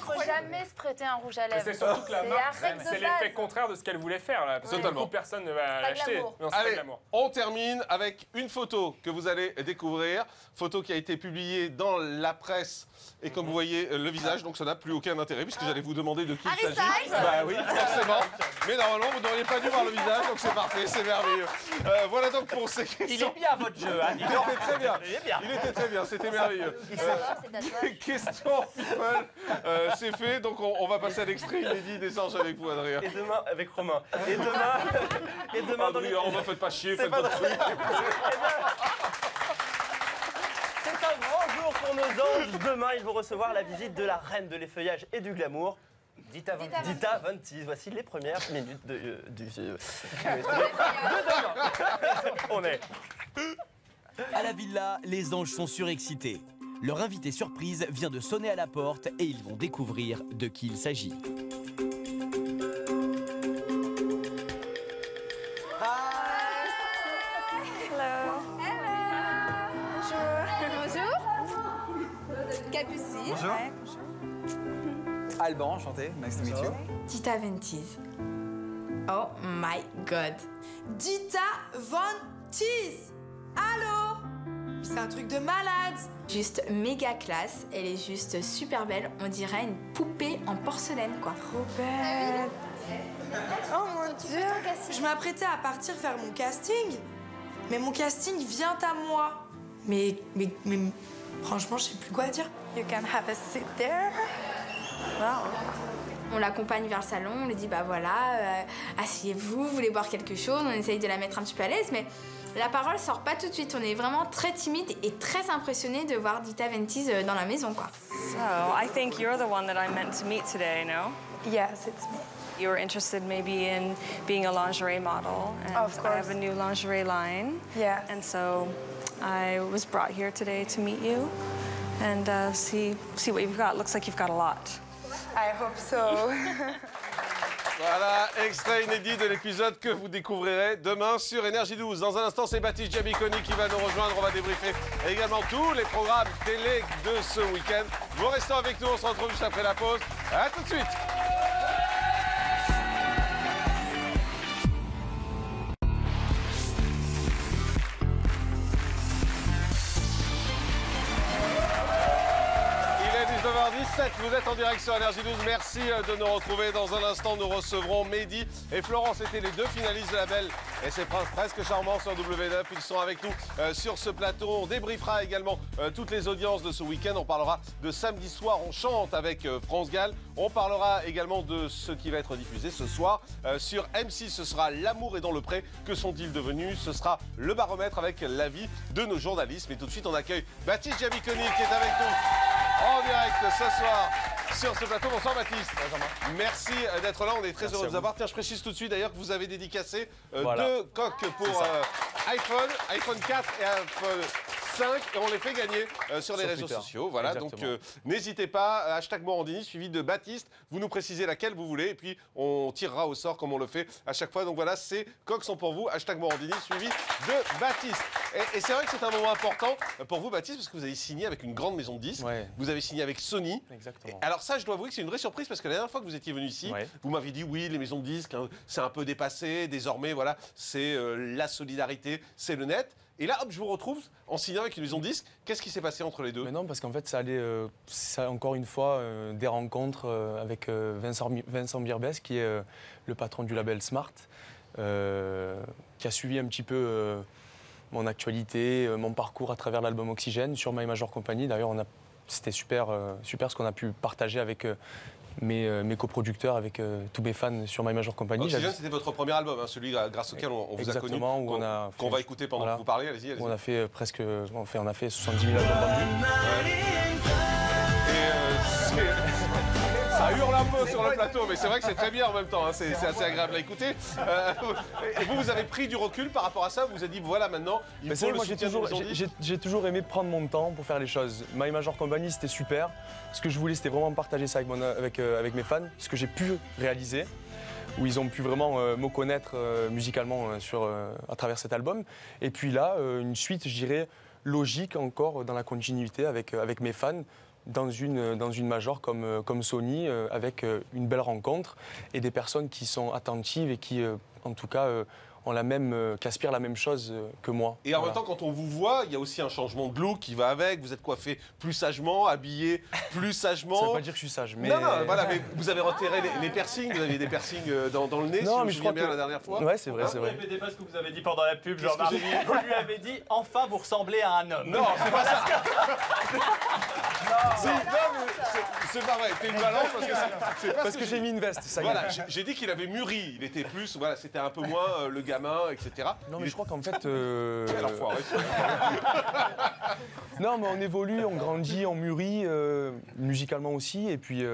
faut jamais se prêter un rouge à lèvres. C'est surtout que la marque, c'est l'effet contraire de ce qu'elle voulait faire. Là, parce que Totalement. beaucoup, personne ne va l'acheter. Allez, on termine avec une photo que vous allez découvrir. Photo qui a été publiée dans la presse. Et comme vous voyez le visage, donc ça n'a plus aucun intérêt puisque j'allais vous demander de qui il s'agit. Bah oui, forcément. Mais normalement, vous n'auriez pas dû voir le visage, donc c'est parfait, c'est merveilleux. Voilà donc pour ces questions. Il est bien votre jeu, hein, Il était très bien. Il était très bien, c'était merveilleux. Question people, c'est fait, donc on va passer à l'extrait inédit des anges avec vous, Adrien. Et demain, avec Romain. Et demain dans les... Adrien, on ne faites pas chier, faites votre truc. C'est un grand jour pour nos anges. Demain, ils vont recevoir la visite de la reine de l'effeuillage et du glamour. Dita Ventis. Voici les premières minutes de demain. On est. À la villa, les anges sont surexcités. Leur invité surprise vient de sonner à la porte et ils vont découvrir de qui il s'agit. Capucine. Bonjour. Ouais. Alban, enchanté. Nice to meet you. Dita Ventis. Oh my god. Dita Ventis. Allô? C'est un truc de malade. Juste méga classe. Elle est juste super belle. On dirait une poupée en porcelaine, quoi. Trop belle. Oh mon Dieu. Je m'apprêtais à partir faire mon casting. Mais mon casting vient à moi. Mais franchement, je sais plus quoi dire. You can have a seat there. Wow. On l'accompagne vers le salon, on lui dit bah voilà, asseyez-vous, vous voulez boire quelque chose, on essaye de la mettre un petit peu à l'aise, mais la parole sort pas tout de suite. On est vraiment très timide et très impressionnés de voir Dita Ventis dans la maison, quoi. So, I think you're the one that I meant to meet today, no? Yes, it's me. You were interested maybe in being a lingerie model, and Of course. I have a new lingerie line. Yes. And so I was brought here today to meet you and see what you've got. Looks like you've got a lot. I hope so. Voilà, extrait inédit de l'épisode que vous découvrirez demain sur Énergie 12. Dans un instant, c'est Baptiste Jamiconi qui va nous rejoindre. On va débriefer également tous les programmes télé de ce week-end. Vous restez avec nous, on se retrouve juste après la pause. À tout de suite. Vous êtes en direct sur Énergie 12, merci de nous retrouver. Dans un instant, nous recevrons Mehdi et Florence. C'était les deux finalistes de la Belle et ses Princes presque charmants sur W9. Ils sont avec nous sur ce plateau. On débriefera également toutes les audiences de ce week-end. On parlera de samedi soir, on chante avec France Gall. On parlera également de ce qui va être diffusé ce soir sur M6. Ce sera L'amour est dans le pré. Que sont-ils devenus? Ce sera le baromètre avec l'avis de nos journalistes. Mais tout de suite, on accueille Baptiste Jamiconi qui est avec nous en direct ce soir sur ce plateau. Bonsoir Baptiste. Merci d'être là, on est très heureux de vous avoir. Tiens, je précise tout de suite d'ailleurs que vous avez dédicacé deux coques pour iPhone 4 et iPhone 5 et on les fait gagner sur les réseaux sociaux. Voilà, exactement. Donc n'hésitez pas, hashtag Morandini suivi de Baptiste, vous nous précisez laquelle vous voulez et puis on tirera au sort comme on le fait à chaque fois. Donc voilà, ces coques sont pour vous, hashtag Morandini suivi de Baptiste. Et c'est vrai que c'est un moment important pour vous Baptiste parce que vous avez signé avec une grande maison de disques, vous avez signé avec Sony. Exactement. Alors ça, je dois avouer que c'est une vraie surprise parce que la dernière fois que vous étiez venu ici, vous m'avez dit oui, les maisons de disques, hein, c'est un peu dépassé, désormais voilà, c'est la solidarité, c'est le net. Et là, hop, je vous retrouve en signant avec une maison de disques. Qu'est-ce qui s'est passé entre les deux? Mais non, parce qu'en fait, ça allait, encore une fois, des rencontres avec Vincent Birbès, qui est le patron du label Smart, qui a suivi un petit peu mon actualité, mon parcours à travers l'album Oxygène sur My Major Company. D'ailleurs, c'était super ce qu'on a pu partager avec mes coproducteurs, avec tous mes fans sur My Major Company. Oxygène, c'était votre premier album, hein, celui grâce auquel on vous a connu, qu'on va écouter pendant que vous parlez. Allez-y. On a fait on a fait 70 000 albums vendus. Ça hurle un peu sur le plateau, mais c'est vrai que c'est très bien en même temps, hein, c'est assez agréable à écouter. Et vous avez pris du recul par rapport à ça, vous vous êtes dit voilà maintenant, il faut le soutien de maison de disques. J'ai toujours aimé prendre mon temps pour faire les choses. My Major Company, c'était super. Ce que je voulais, c'était vraiment partager ça avec mes fans, ce que j'ai pu réaliser, où ils ont pu vraiment me connaître musicalement à travers cet album. Et puis là, une suite, je dirais, logique encore dans la continuité avec mes fans, dans une major comme Sony, avec une belle rencontre et des personnes qui sont attentives et qui, en tout cas, qui aspirent la même chose que moi. Et en même temps, quand on vous voit, il y a aussi un changement de look qui va avec. Vous êtes coiffé plus sagement, habillé plus sagement. Ça veut pas dire que je suis sage, mais... Non, voilà, mais vous avez retiré les piercings, vous aviez des piercings dans le nez, non, si mais je me souviens bien la dernière fois. Ouais, c'est vrai, c'est vrai. Ne répétez pas ce que vous avez dit pendant la pub, Jean-Marc. Vous lui avez dit, enfin, vous ressemblez à un homme. Non, c'est pas ça. C'est pas vrai, t'es une balance parce que j'ai mis une veste, ça y est. Voilà, j'ai dit qu'il avait mûri, il était plus, voilà, c'était un peu moins le gamin, etc. Non, mais je crois qu'en fait... Quel enfoiré. Non, mais on évolue, on grandit, on mûrit, musicalement aussi, et puis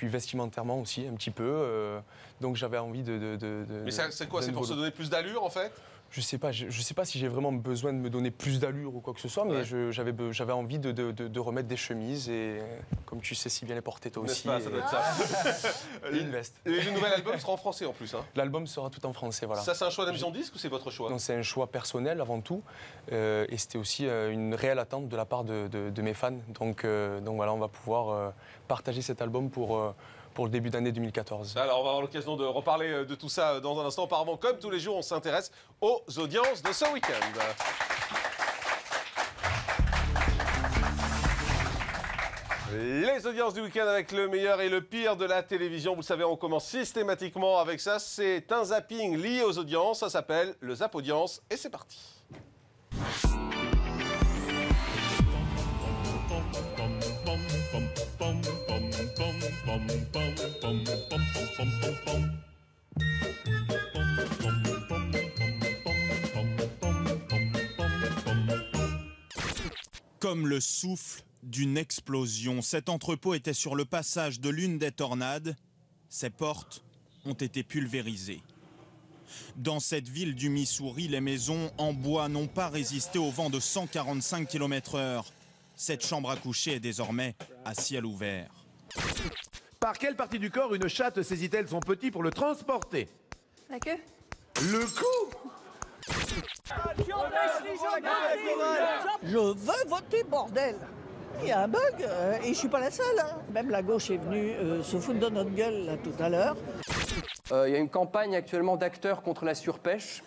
vestimentairement aussi, un petit peu. Donc j'avais envie de... Mais c'est quoi? C'est pour se donner plus d'allure, en fait? Je sais pas si j'ai vraiment besoin de me donner plus d'allure ou quoi que ce soit, mais j'avais envie de remettre des chemises et comme tu sais si bien les porter toi aussi. Pas, ça doit être ça. Et une veste. Et le nouvel album sera en français en plus. Hein. L'album sera tout en français, voilà. Ça c'est un choix de la maison de disque ou c'est votre choix? Non, c'est un choix personnel avant tout et c'était aussi une réelle attente de la part de mes fans. Donc voilà, on va pouvoir partager cet album pour le début d'année 2014. Alors on va avoir l'occasion de reparler de tout ça dans un instant. Auparavant, comme tous les jours, on s'intéresse aux audiences de ce week-end. Les audiences du week-end avec le meilleur et le pire de la télévision. Vous le savez, on commence systématiquement avec ça. C'est un zapping lié aux audiences. Ça s'appelle le Zap Audience et c'est parti. Comme le souffle d'une explosion, cet entrepôt était sur le passage de l'une des tornades. Ses portes ont été pulvérisées. Dans cette ville du Missouri, les maisons en bois n'ont pas résisté au vent de 145 km/h. Cette chambre à coucher est désormais à ciel ouvert. Par quelle partie du corps une chatte saisit-elle son petit pour le transporter? La queue. Le cou. Je veux voter, bordel. Il y a un bug et je suis pas la seule. Hein. Même la gauche est venue se foutre de notre gueule là, tout à l'heure. Il y a une campagne actuellement d'acteurs contre la surpêche.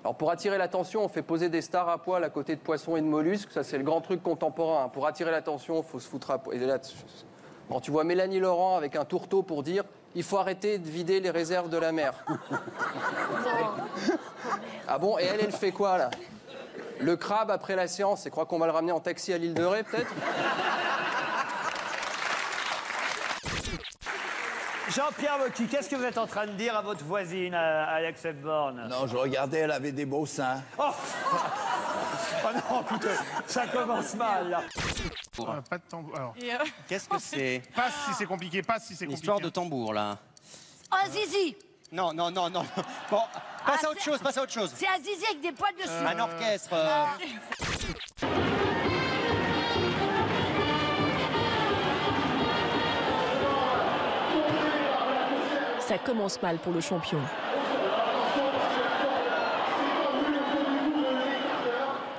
Alors pour attirer l'attention, on fait poser des stars à poil à côté de poissons et de mollusques. Ça, c'est le grand truc contemporain. Pour attirer l'attention, il faut se foutre à poil. Et là, quand tu vois Mélanie Laurent avec un tourteau pour dire « Il faut arrêter de vider les réserves de la mer ». Ah bon? Et elle fait quoi, là? Le crabe après la séance, c'est crois qu'on va le ramener en taxi à l'île de Ré, peut-être? Jean-Pierre Mocky, qu'est-ce que vous êtes en train de dire à votre voisine, Alex Hepburn? Non, je regardais, elle avait des beaux seins. Oh, oh non, écoutez, ça commence mal, là. Pas de tambour. Alors. Qu'est-ce que c'est? Passe si c'est compliqué, passe si c'est compliqué. Histoire de tambour, là. Oh, un zizi. Non. Bon, passe à autre chose, passe à autre chose. C'est un zizi avec des poils dessus. Un orchestre. Ça commence mal pour le champion.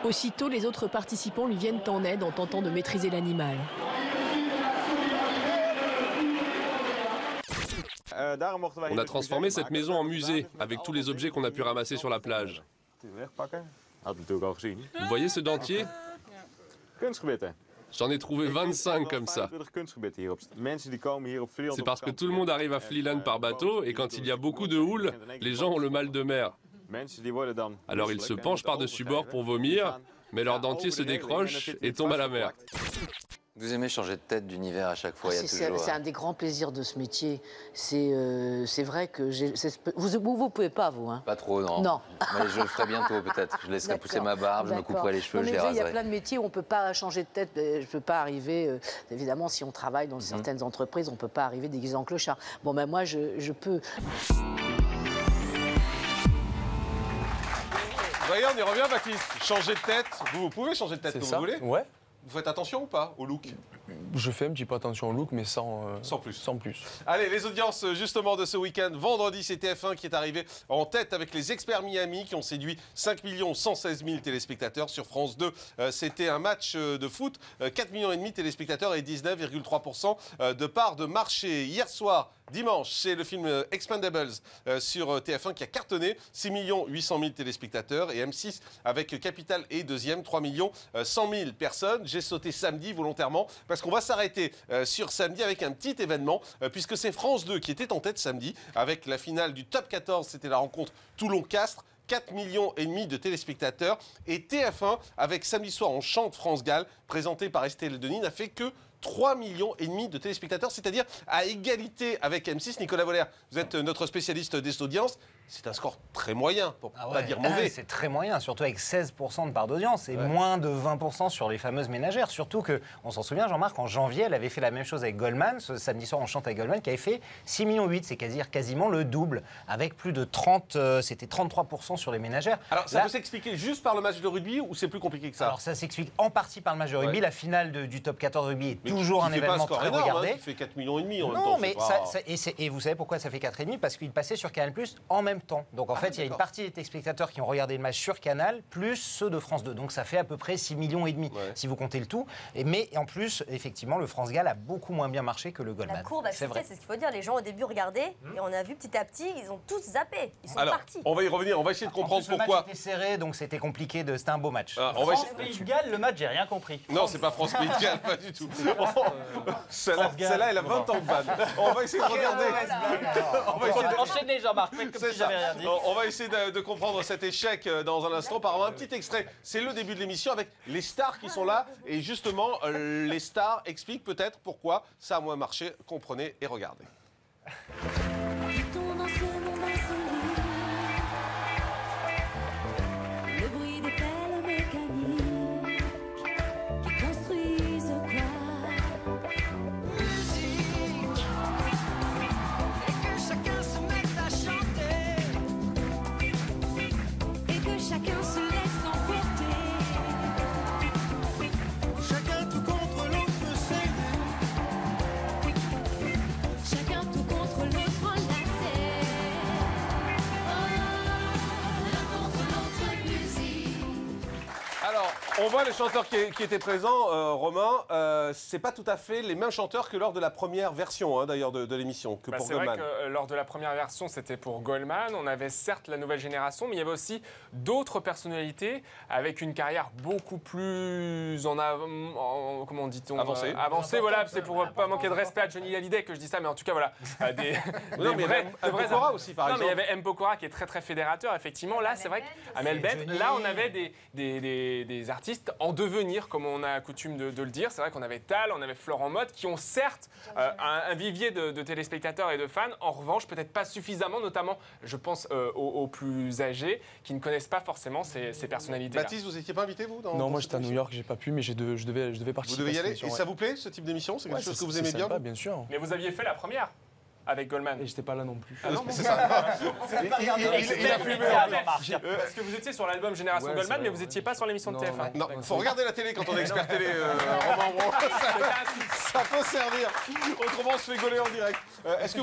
Aussitôt, les autres participants lui viennent en aide en tentant de maîtriser l'animal. On a transformé cette maison en musée, avec tous les objets qu'on a pu ramasser sur la plage. Vous voyez ce dentier? J'en ai trouvé 25 comme ça. C'est parce que tout le monde arrive à Vlieland par bateau, et quand il y a beaucoup de houle, les gens ont le mal de mer. Alors ils se penchent par-dessus bord pour vomir, mais leur dentier se décroche et tombe à la mer. Vous aimez changer de tête d'univers à chaque fois, C'est un des grands plaisirs de ce métier. C'est vrai que vous pouvez pas, vous, hein? Pas trop, non. Non. Mais je le ferai bientôt, peut-être. Je laisserai pousser ma barbe, je me couperai les cheveux, je les raserai. Il y a plein de métiers où on peut pas changer de tête. Je peux pas arriver... évidemment, si on travaille dans certaines entreprises, on peut pas arriver déguisé en clochard. Bon, ben moi, je peux... D'ailleurs, on y revient, Baptiste. Changer de tête. Vous pouvez changer de tête comme vous voulez. Ouais. Vous faites attention ou pas au look? Je fais un petit peu attention au look, mais sans plus. Sans plus. Allez, les audiences justement de ce week-end. Vendredi, c'est TF1 qui est arrivé en tête avec les Experts Miami qui ont séduit 5 116 000 téléspectateurs. Sur France 2, c'était un match de foot, 4,5 millions de téléspectateurs et 19,3% de part de marché. Hier soir, dimanche, c'est le film Expendables sur TF1 qui a cartonné, 6 800 000 téléspectateurs, et M6 avec Capital est deuxième, 3 100 000 personnes. J'ai sauté samedi volontairement parce qu'on va s'arrêter sur samedi avec un petit événement puisque c'est France 2 qui était en tête samedi avec la finale du Top 14, c'était la rencontre Toulon-Castres. 4,5 millions de téléspectateurs, et TF1 avec Samedi soir on chante France Gall présenté par Estelle Denis n'a fait que 3,5 millions de téléspectateurs, c'est-à-dire à égalité avec M6. Nicolas Voller, vous êtes notre spécialiste des audiences. C'est un score très moyen, pour ne pas dire mauvais. C'est très moyen, surtout avec 16% de part d'audience et moins de 20% sur les fameuses ménagères. Surtout qu'on s'en souvient, Jean-Marc, en janvier, elle avait fait la même chose avec Goldman, ce samedi soir on chante avec Goldman, qui avait fait 6,8 millions, c'est quasiment le double, avec plus de 33% sur les ménagères. Alors ça peut s'expliquer juste par le match de rugby ou c'est plus compliqué que ça? Alors ça s'explique en partie par le match de rugby. La finale du Top 14 rugby est toujours un événement très regardé. Qui fait 4,5 millions en même temps. Non, mais et vous savez pourquoi ça fait 4,5? Parce qu'il passait sur Canal+ en même temps. Donc en fait, il y a une partie des téléspectateurs qui ont regardé le match sur Canal, plus ceux de France 2. Donc ça fait à peu près 6,5 millions, si vous comptez le tout. Mais en plus, effectivement, le France Gall a beaucoup moins bien marché que le Goldman. La courbe a chuté, c'est ce qu'il faut dire. Les gens au début regardaient, et on a vu petit à petit, ils ont tous zappé. Ils sont partis. On va y revenir, on va essayer de comprendre pourquoi. Le match était serré, donc c'était compliqué, c'était un beau match. France-Pays de Galles, le match, j'ai rien compris. Non, c'est pas France-Pays de Galles, pas du tout. Celle-là, elle a 20 ans de vanne. On va essayer de regarder. Enchaînez, Jean-Marc, faites comme si j'avais rien dit. On va essayer de comprendre cet échec dans un instant par un petit extrait. C'est le début de l'émission avec les stars qui sont là. Et justement, les stars expliquent peut-être pourquoi ça a moins marché. Comprenez et regardez. Le bruit des pelles mécaniques qui construisent quoi? Musique. Et que chacun se mette à chanter. Et que chacun se laisse emporter. Chacun tout contre l'autre cédé. Chacun tout contre l'autre enlacé. L'un contre l'autre musique. Alors, on voit les chanteurs qui étaient présents, Romain. C'est pas tout à fait les mêmes chanteurs que lors de la première version, d'ailleurs, de l'émission, que pour Goldman. C'est vrai que lors de la première version, c'était pour Goldman. On avait certes la nouvelle génération, mais il y avait aussi d'autres personnalités avec une carrière beaucoup plus comment dit-on, avancée. Voilà, c'est pour pas manquer de respect à Johnny Hallyday que je dis ça, mais en tout cas, voilà. Non, mais M. Pokora aussi, par exemple. Non, mais il y avait M. Pokora qui est très, très fédérateur, effectivement. Là, c'est vrai qu'Amel Bent, là, on avait des artistes en devenir, comme on a coutume de le dire. C'est vrai qu'on avait Tal, on avait Florent Mott, qui ont certes un vivier de téléspectateurs et de fans. En revanche, peut-être pas suffisamment, notamment, je pense, aux plus âgés, qui ne connaissent pas forcément ces personnalités-là. Baptiste, vous n'étiez pas invité, vous Non, moi j'étais à New York, j'ai pas pu, mais je devais participer. Vous devez y aller. Et ça vous plaît, ce type d'émission? C'est quelque chose que vous aimez bien? Bien sûr. Mais vous aviez fait la première avec Goldman. Et j'étais pas là non plus. Ah non, c'est ça. Il a fumé. Parce que vous étiez sur l'album Génération Goldman, mais vous n'étiez pas sur l'émission de TF1. Non, il faut regarder la télé quand on est expert télé, Romain. Ça peut servir. Autrement, on se fait gauler en direct. Est-ce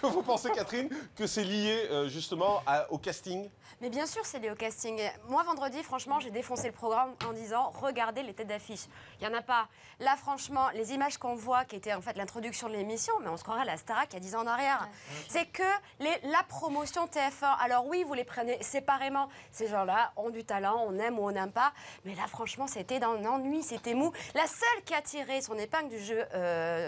que vous pensez, Catherine, que c'est lié justement au casting? Mais bien sûr, c'est lié au casting. Moi, vendredi, franchement, j'ai défoncé le programme en disant « Regardez les têtes d'affiche ». Il n'y en a pas. Là, franchement, les images qu'on voit, qui étaient en fait l'introduction de l'émission, mais on se croirait à la Starac il y a 10 ans en arrière. C'est que la promotion TF1, alors oui, vous les prenez séparément. Ces gens-là ont du talent, on aime ou on n'aime pas. Mais là, franchement, c'était dans l'ennui, c'était mou. La seule qui a tiré son épingle du jeu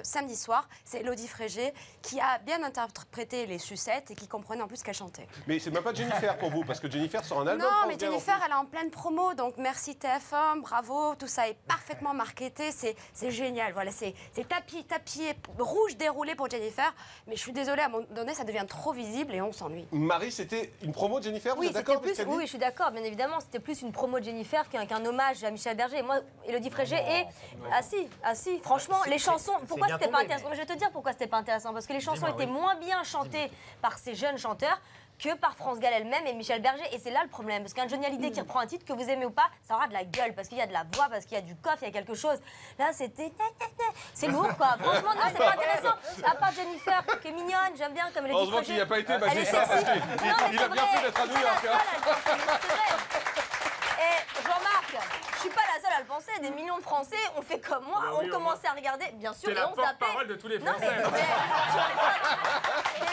samedi soir, c'est Elodie Frégé, qui a bien interprété les sucettes et qui comprenait en plus qu'elle chantait. Mais c'est même pas Jennifer pour vous, parce que Jennifer sort un album. Non, mais Jennifer, elle est en pleine promo, donc merci TF1, bravo, tout ça est parfaitement marketé, c'est génial. Voilà, c'est tapis rouge déroulé pour Jennifer, mais je suis désolée, à un moment donné, ça devient trop visible et on s'ennuie. Marie, c'était une promo de Jennifer, vous êtes d'accord avec ce qu'elle dit ? Oui, je suis d'accord, bien évidemment, c'était plus une promo de Jennifer qu'un hommage à Michel Berger. Moi, Elodie Frégé et... Ah si, franchement, les chansons, pourquoi c'était pas intéressant ? Je vais te dire pourquoi c'était pas intéressant, parce que les chansons étaient moins bien chantées par ces jeunes chanteurs que par France Gall elle-même et Michel Berger. Et c'est là le problème, parce qu'un Johnny Hallyday qui reprend un titre, que vous aimez ou pas, ça aura de la gueule, parce qu'il y a de la voix, parce qu'il y a du coffre, il y a quelque chose. Là, c'était... C'est lourd, quoi. Franchement, non, c'est pas intéressant. À part Jennifer, qui est mignonne, j'aime bien, comme elle dit. Heureusement qu'il n'y a pas été Elle est magistrat, parce sexy. qu'il Non, mais il a c'est bien vrai. fait d'être à New York. hein. C'est vrai. Et Jean-Marc, je suis pas la seule à le penser. Des millions de Français ont fait comme moi, Bah oui, ont commencé à regarder, bien sûr, T'es et la on zappait. porte-parole de tous les Non, Français. T'es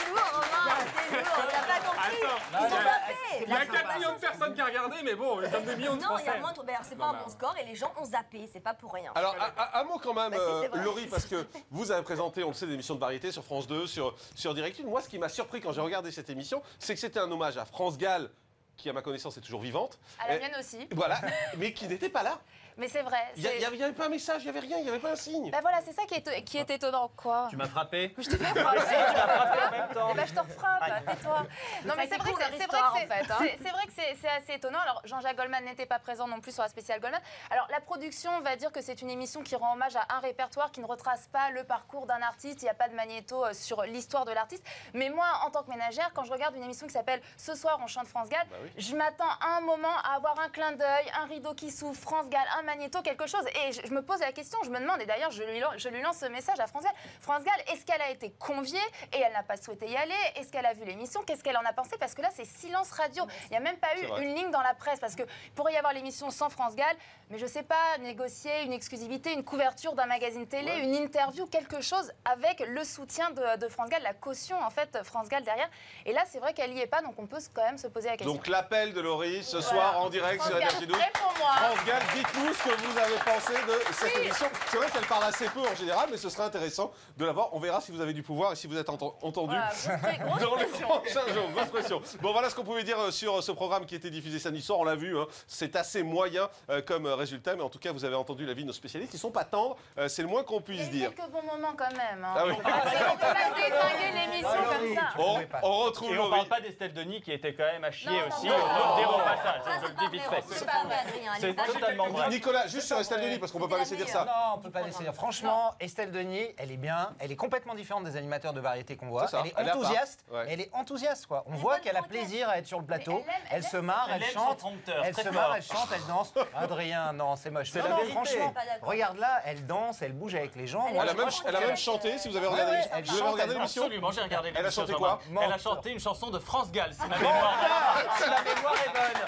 lourd, Romain, t'es lourd, t'as pas compris. Ils ont zappé. Il y a 4 millions de personnes qui ont regardé, mais bon, comme des millions de Non, il y a Français. moins de... Ben, c'est pas un bon score et les gens ont zappé, c'est pas pour rien. Alors, un mot quand même, Bah, si, c'est vrai. Laurie, parce que vous avez présenté, on le sait, des émissions de variété sur France 2, sur Direct 1. Moi, ce qui m'a surpris quand j'ai regardé cette émission, c'est que c'était un hommage à France Gall, qui, à ma connaissance, est toujours vivante. À la mienne aussi. Voilà, mais qui n'était pas là. Mais c'est vrai. Il n'y avait pas un message, il n'y avait rien, il n'y avait pas un signe. Bah voilà, c'est ça qui est étonnant, quoi. Tu m'as frappé. Je te fais frapper. Tu m'as frappé en même temps. Eh ben, je te refrappe, tais-toi. Non, mais c'est vrai que c'est vrai que c'est assez étonnant. Alors, Jean-Jacques Goldman n'était pas présent non plus sur la spéciale Goldman. Alors, la production va dire que c'est une émission qui rend hommage à un répertoire, qui ne retrace pas le parcours d'un artiste. Il n'y a pas de magnéto sur l'histoire de l'artiste. Mais moi, en tant que ménagère, quand je regarde une émission qui s'appelle Ce soir, on chante France Gall, je m'attends à un moment à avoir un clin d'œil, un rideau qui s'ouvre, France Gall, un magnéto, quelque chose. Et je me pose la question, je me demande, et d'ailleurs je lui lance ce message à France Gall. France Gall, est-ce qu'elle a été conviée et elle n'a pas souhaité y aller? Est-ce qu'elle a vu l'émission? Qu'est-ce qu'elle en a pensé? Parce que là, c'est silence radio. Il n'y a même pas eu une ligne dans la presse. Parce qu'il pourrait y avoir l'émission sans France Gall, mais je ne sais pas, négocier une exclusivité, une couverture d'un magazine télé, une interview, quelque chose avec le soutien de France Gall, la caution, en fait, France Gall derrière. Et là, c'est vrai qu'elle n'y est pas, donc on peut quand même se poser la question. Donc l'appel de Laurie ce soir en direct sur Énergie 12. Réponds-moi. France Gall, dites-nous ce que vous avez pensé de cette émission. C'est vrai qu'elle parle assez peu en général, mais ce serait intéressant de la voir. On verra si vous avez du pouvoir et si vous êtes entendu dans les prochains jours. Grosse pression. Bon, voilà ce qu'on pouvait dire sur ce programme qui était diffusé samedi soir. On l'a vu, hein, c'est assez moyen comme résultat, mais en tout cas, vous avez entendu l'avis de nos spécialistes. Ils sont pas tendres, c'est le moins qu'on puisse dire. Quelques bons moments quand même. Hein. Ah oui. On peut pas désinguer l'émission comme ça. On retrouve Et on Laurie. parle pas d'Estelle Denis qui était quand même à chier aussi. non, On le dire non. au passage, je le dis vite fait. C'est pas vrai, Adrien. C'est totalement vrai. Nicolas, juste sur Estelle Denis, parce qu'on peut pas laisser dire ça. Non, on peut pas laisser dire. Franchement, Estelle Denis, elle est bien. Elle est complètement différente des animateurs de variété qu'on voit. C'est ça, Elle elle est est à part. enthousiaste. Ouais. Elle est enthousiaste, quoi. On voit qu'elle a plaisir à être sur le plateau. Elle se marre, Elle elle aime chante. son prompteur, Elle très se fort. marre, elle chante, elle danse. Adrien, non, c'est moche. C'est Non, la non, vérité. franchement, Pas d'accord. regarde là, elle danse, elle bouge avec les gens. Moi, Elle a même chanté, si vous avez regardé l'émission. elle Vous avez chante, regardé elle l'émission? Absolument, j'ai regardé Elle a l'émission, chanté quoi? Jean-Marc. Elle a chanté une chanson de France Gall, si ma mémoire est bonne.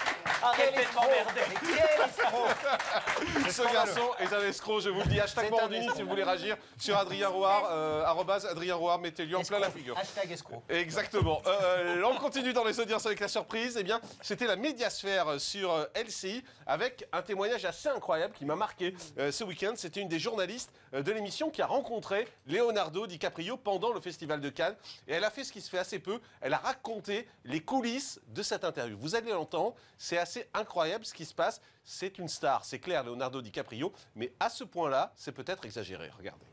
Arrêtez de m'emmerder. Quel escroc! Ce garçon est un escroc, je vous le dis. Hashtag C'est Morandini un si vous voulez réagir sur Adrien Rouard, arrobase Adrien Rouard, mettez-lui en plein la figure. Hashtag escroc. Exactement. On continue dans les audiences avec la surprise. Eh bien, c'était la médiasphère sur LCI avec un témoignage assez incroyable qui m'a marqué ce week-end. C'était une des journalistes de l'émission qui a rencontré Leonardo DiCaprio pendant le Festival de Cannes. Et elle a fait ce qui se fait assez peu. Elle a raconté les coulisses de cette interview. Vous allez l'entendre. C'est assez incroyable ce qui se passe. C'est une star, c'est clair, Leonardo DiCaprio. Mais à ce point-là, c'est peut-être exagéré. Regardez.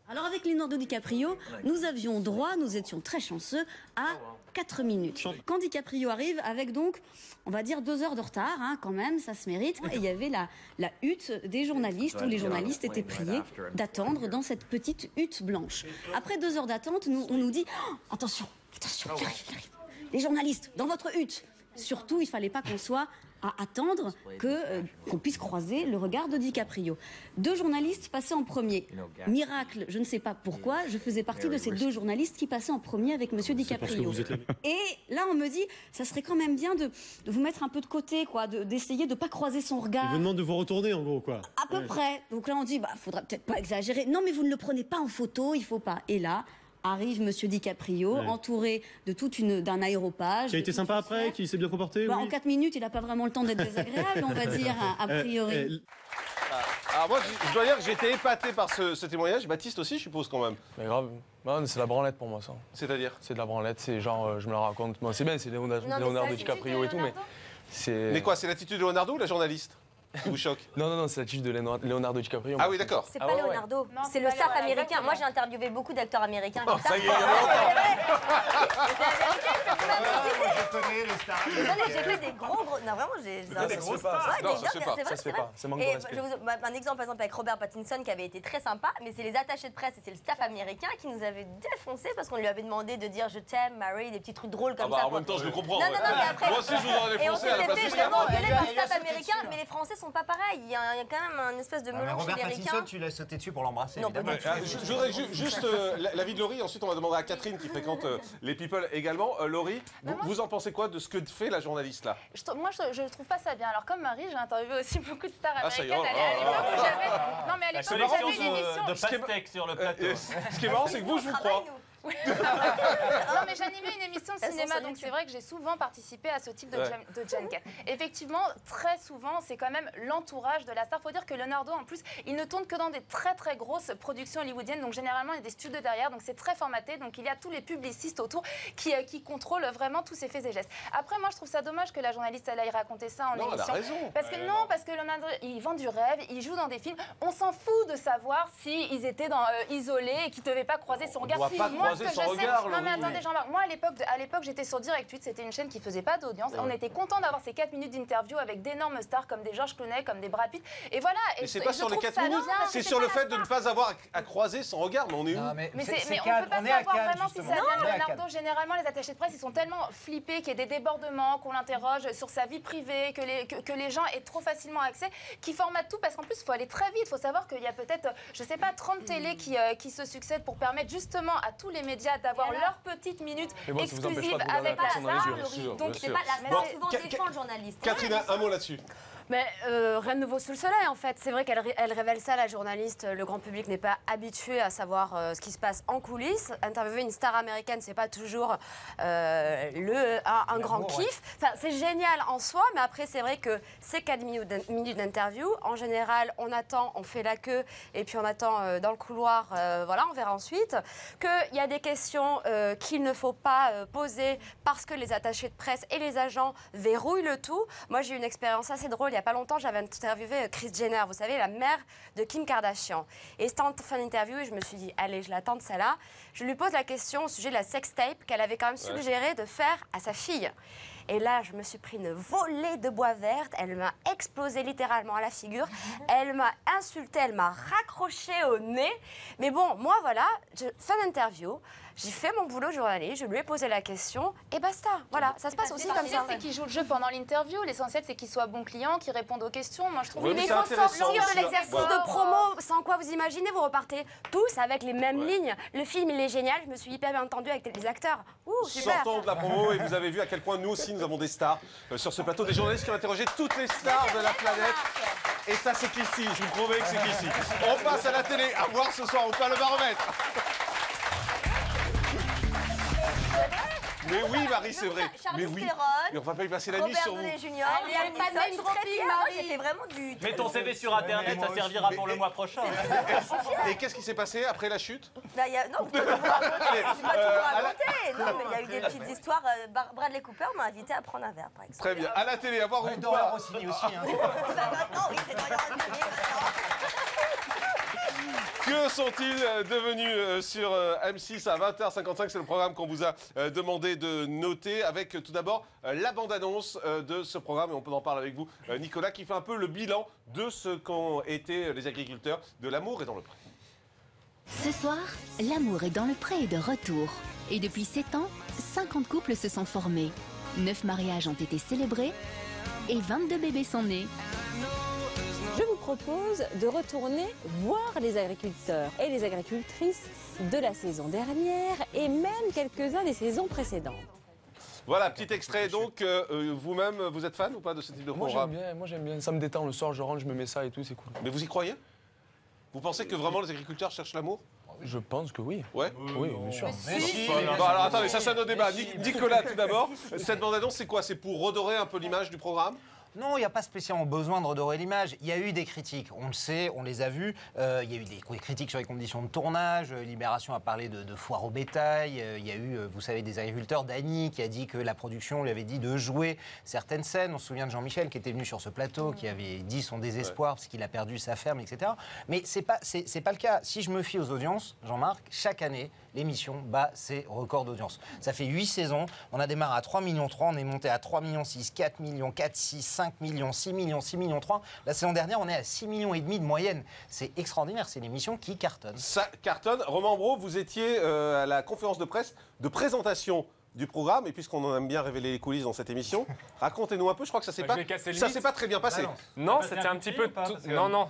Alors avec Leonardo DiCaprio, nous avions droit, nous étions très chanceux, à 4 minutes. Quand DiCaprio arrive avec donc, on va dire 2 heures de retard, hein, quand même, ça se mérite. Et il y avait la hutte des journalistes, où les journalistes étaient priés d'attendre dans cette petite hutte blanche. Après 2 heures d'attente, on nous dit oh, attention, il arrive. Les journalistes, dans votre hutte. Surtout, il ne fallait pas qu'on soit à attendre qu'on puisse croiser le regard de DiCaprio. 2 journalistes passaient en premier. Miracle, je ne sais pas pourquoi, je faisais partie de ces 2 journalistes qui passaient en premier avec Monsieur DiCaprio. Et là, on me dit, ça serait quand même bien de vous mettre un peu de côté, quoi, d'essayer de ne pas croiser son regard. Il vous demande de vous retourner, en gros, quoi. À peu près. Donc là, on dit, faudrait peut-être pas exagérer. Non, mais vous ne le prenez pas en photo, il faut pas. Et là, arrive Monsieur DiCaprio, entouré de d'un aéropage. Qui a été sympa après, qui s'est bien comporté, oui. En 4 minutes, il n'a pas vraiment le temps d'être désagréable, on va dire, a priori. Alors moi, je dois dire que j'ai été épaté par ce témoignage. Baptiste aussi, je suppose, quand même. Mais grave. Non, c'est la branlette pour moi, ça. C'est-à-dire? C'est de la branlette, c'est genre, je me la raconte. Moi, c'est bien, c'est Leonardo DiCaprio et tout, mais c'est... Mais quoi, c'est l'attitude de Leonardo ou la journaliste? qui vous choque? Non, c'est la tige de Leonardo DiCaprio. Ah oui, d'accord. C'est pas Leonardo, c'est le staff américain. Moi, j'ai interviewé beaucoup d'acteurs américains comme ça. Ça y est, Je connais les stars. Désolé, j'ai fait des gros. Non, vraiment, j'ai. Des grosses stars. Ouais, Non, des ça se fait pas. c'est vrai, Ça se fait c'est vrai. pas. C'est manque de Et respect. je vous un exemple, par exemple, avec Robert Pattinson qui avait été très sympa, mais c'est les attachés de presse et c'est le staff américain qui nous avait défoncé parce qu'on lui avait demandé de dire je t'aime, Mary, des petits trucs drôles comme ça. En même temps, je le comprends. Non, mais après. Moi aussi, je vous aurais Et on défoncé à la s'était place fait du staff. vraiment engueuler par le Il y a staff sauté américain, dessus, mais les Français sont pas pareils. Il y a quand même un espèce de mélange chez Robert les Pattinson, Américains. tu l'as sauté dessus pour l'embrasser. Non, évidemment. Je voudrais juste l'avis de Laurie, ensuite on va demander à Catherine qui fréquente les People également. Laurie, vous en pensez quoi de ce que fait la journaliste là? Moi, je trouve pas ça bien. Alors, comme Marie, j'ai interviewé aussi beaucoup de stars Ah, ça y est, américaines. À l'époque où j'avais. Non, mais à La l'époque où collection j'avais une émission. de pastèques sur le plateau. Ce qui est marrant, c'est que vous, je vous crois. Non, mais j'animais une émission de Elles sont cinéma, sur donc YouTube. c'est vrai que j'ai souvent participé à ce type de, Ouais. de junket. Effectivement, très souvent, c'est quand même l'entourage de la star. Il faut dire que Leonardo, en plus, il ne tourne que dans des très très grosses productions hollywoodiennes, donc généralement, il y a des studios derrière, donc c'est très formaté. Donc il y a tous les publicistes autour qui contrôlent vraiment tous ses faits et gestes. Après, moi, je trouve ça dommage que la journaliste elle aille raconter ça en Non, elle a émission. raison. Parce que non, parce que Leonardo, il vend du rêve, il joue dans des films. On s'en fout de savoir s'ils étaient isolés et qu'ils ne devaient pas croiser son regard. doit pas Moi, croiser ce que son je sais- regard, non, mais Laurie. attendez, Jean-Marc, moi, à l'époque, j'étais sur Direct 8, c'était une chaîne qui faisait pas d'audience. On était content d'avoir ces 4 minutes d'interview avec d'énormes stars comme des George Clooney, comme des Brad Pitt. Et voilà. Et c'est pas sur les 4 minutes, c'est sur le fait de ne pas avoir à croiser son regard, mais on est où? Mais on peut pas savoir vraiment si ça vient de Leonardo. Généralement, les attachés de presse, ils sont tellement flippés qu'il y ait des débordements, qu'on l'interroge sur sa vie privée, que les gens aient trop facilement accès, qui formatent tout parce qu'en plus, il faut aller très vite. Il faut savoir qu'il y a peut-être, je sais pas, 30 télés qui se succèdent pour permettre justement à tous les médias d'avoir leur petite minute Mais bon, ça vous empêche exclusive pas de regarder avec la la personne dans les star. yeux, bien sûr, Donc bien c'est sûr. pas La Bon, star souvent défend le journaliste. Catherine, un mot là-dessus. Mais rien de nouveau sous le soleil, en fait. C'est vrai qu'elle révèle ça, la journaliste. Le grand public n'est pas habitué à savoir ce qui se passe en coulisses. Interviewer une star américaine, c'est pas toujours un grand kiff. Enfin, c'est génial en soi, mais après, c'est vrai que c'est 4 minutes d'interview. En général, on attend, on fait la queue, et puis on attend dans le couloir. Voilà, on verra ensuite. Qu'il y a des questions qu'il ne faut pas poser parce que les attachés de presse et les agents verrouillent le tout. Moi, j'ai eu une expérience assez drôle. Il n'y a pas longtemps, j'avais interviewé Kris Jenner, vous savez, la mère de Kim Kardashian. Et c'était en fin d'interview et je me suis dit, allez, je l'attends de celle-là. Je lui pose la question au sujet de la sextape qu'elle avait quand même suggéré de faire à sa fille. Et là, je me suis pris une volée de bois verte. Elle m'a explosé littéralement à la figure. Elle m'a insultée, elle m'a raccroché au nez. Mais bon, moi, voilà, fin d'interview. J'ai fait mon boulot de journaliste, je lui ai posé la question et basta. Voilà, ça se passe aussi comme ça. L'essentiel, c'est qu'il joue le jeu pendant l'interview. L'essentiel, c'est qu'il soit bon client, qu'il réponde aux questions. Moi, je trouve Oui, mais mais il c'est faut intéressant sortir aussi, de l'exercice voilà. de promo, sans quoi vous imaginez, vous repartez tous avec les mêmes lignes. Le film, il est génial, je me suis hyper bien entendue avec les acteurs. Ouh, super. Sortons de la promo et vous avez vu à quel point nous aussi nous avons des stars sur ce plateau, des journalistes qui ont interrogé toutes les stars de la planète. Et ça c'est qu'ici, je vous promets que c'est qu'ici. On passe à la télé, à voir ce soir ou pas le baromètre. Mais oui Marie, c'est vrai. Mais oui. Mais on va pas y passer la nuit sur vous. Robert Downey Jr. Il y a pas de name dropping, Marie. C'était vraiment du... Mets ton CV sur Internet, ça servira pour le mois prochain. Et qu'est-ce qui s'est passé après la chute? Là, non, je peux pas tout vous raconter. Je peux pas tout vous raconter. Non, mais il y a eu des petites histoires. Bradley Cooper m'a invité à prendre un verre, par exemple. Très bien. À la télé, à voir ou Dora pas. Rossini aussi. Hein. Maintenant, oui, c'est Dorian Rossini, Que sont-ils devenus sur M6 à 20h55? C'est le programme qu'on vous a demandé de noter avec tout d'abord la bande-annonce de ce programme. Et on peut en parler avec vous, Nicolas, qui fait un peu le bilan de ce qu'ont été les agriculteurs de l'amour et dans le pré. Ce soir, l'amour est dans le pré et de retour. Et depuis 7 ans, 50 couples se sont formés. 9 mariages ont été célébrés et 22 bébés sont nés. Je vous propose de retourner voir les agriculteurs et les agricultrices de la saison dernière et même quelques-uns des saisons précédentes. Voilà, petit extrait donc. Vous-même, vous êtes fan ou pas de ce type de programme? Moi j'aime bien, ça me détend. Le soir, je rentre, je me mets ça et tout, c'est cool. Mais vous y croyez? Vous pensez que vraiment les agriculteurs cherchent l'amour? Je pense que oui. Ouais. Oui, bien sûr. Bon, alors attendez, ça c'est un autre débat. Nicolas, tout d'abord, cette bande-annonce, c'est quoi? C'est pour redorer un peu l'image du programme? Non, il n'y a pas spécialement besoin de redorer l'image. Il y a eu des critiques, on le sait, on les a vues. Il y a eu des critiques sur les conditions de tournage. Libération a parlé de foire au bétail. Il y a eu, vous savez, des agriculteurs, Dany, qui a dit que la production lui avait dit de jouer certaines scènes. On se souvient de Jean-Michel qui était venu sur ce plateau, qui avait dit son désespoir parce qu'il a perdu sa ferme, etc. Mais c'est pas le cas. Si je me fie aux audiences, Jean-Marc, chaque année, l'émission bat ses records d'audience. Ça fait 8 saisons. On a démarré à 3,3 millions, on est monté à 3,6 millions, 4 millions, 4, 6, 5 millions, 6 millions, 6 millions 3. La saison dernière, on est à 6,5 millions de moyenne. C'est extraordinaire, c'est une émission qui cartonne. Ça cartonne. Romain Brault, vous étiez à la conférence de presse de présentation du programme, et puisqu'on en aime bien révéler les coulisses dans cette émission, racontez-nous un peu. Je crois que ça s'est pas très bien passé. Non, c'était un petit peu non,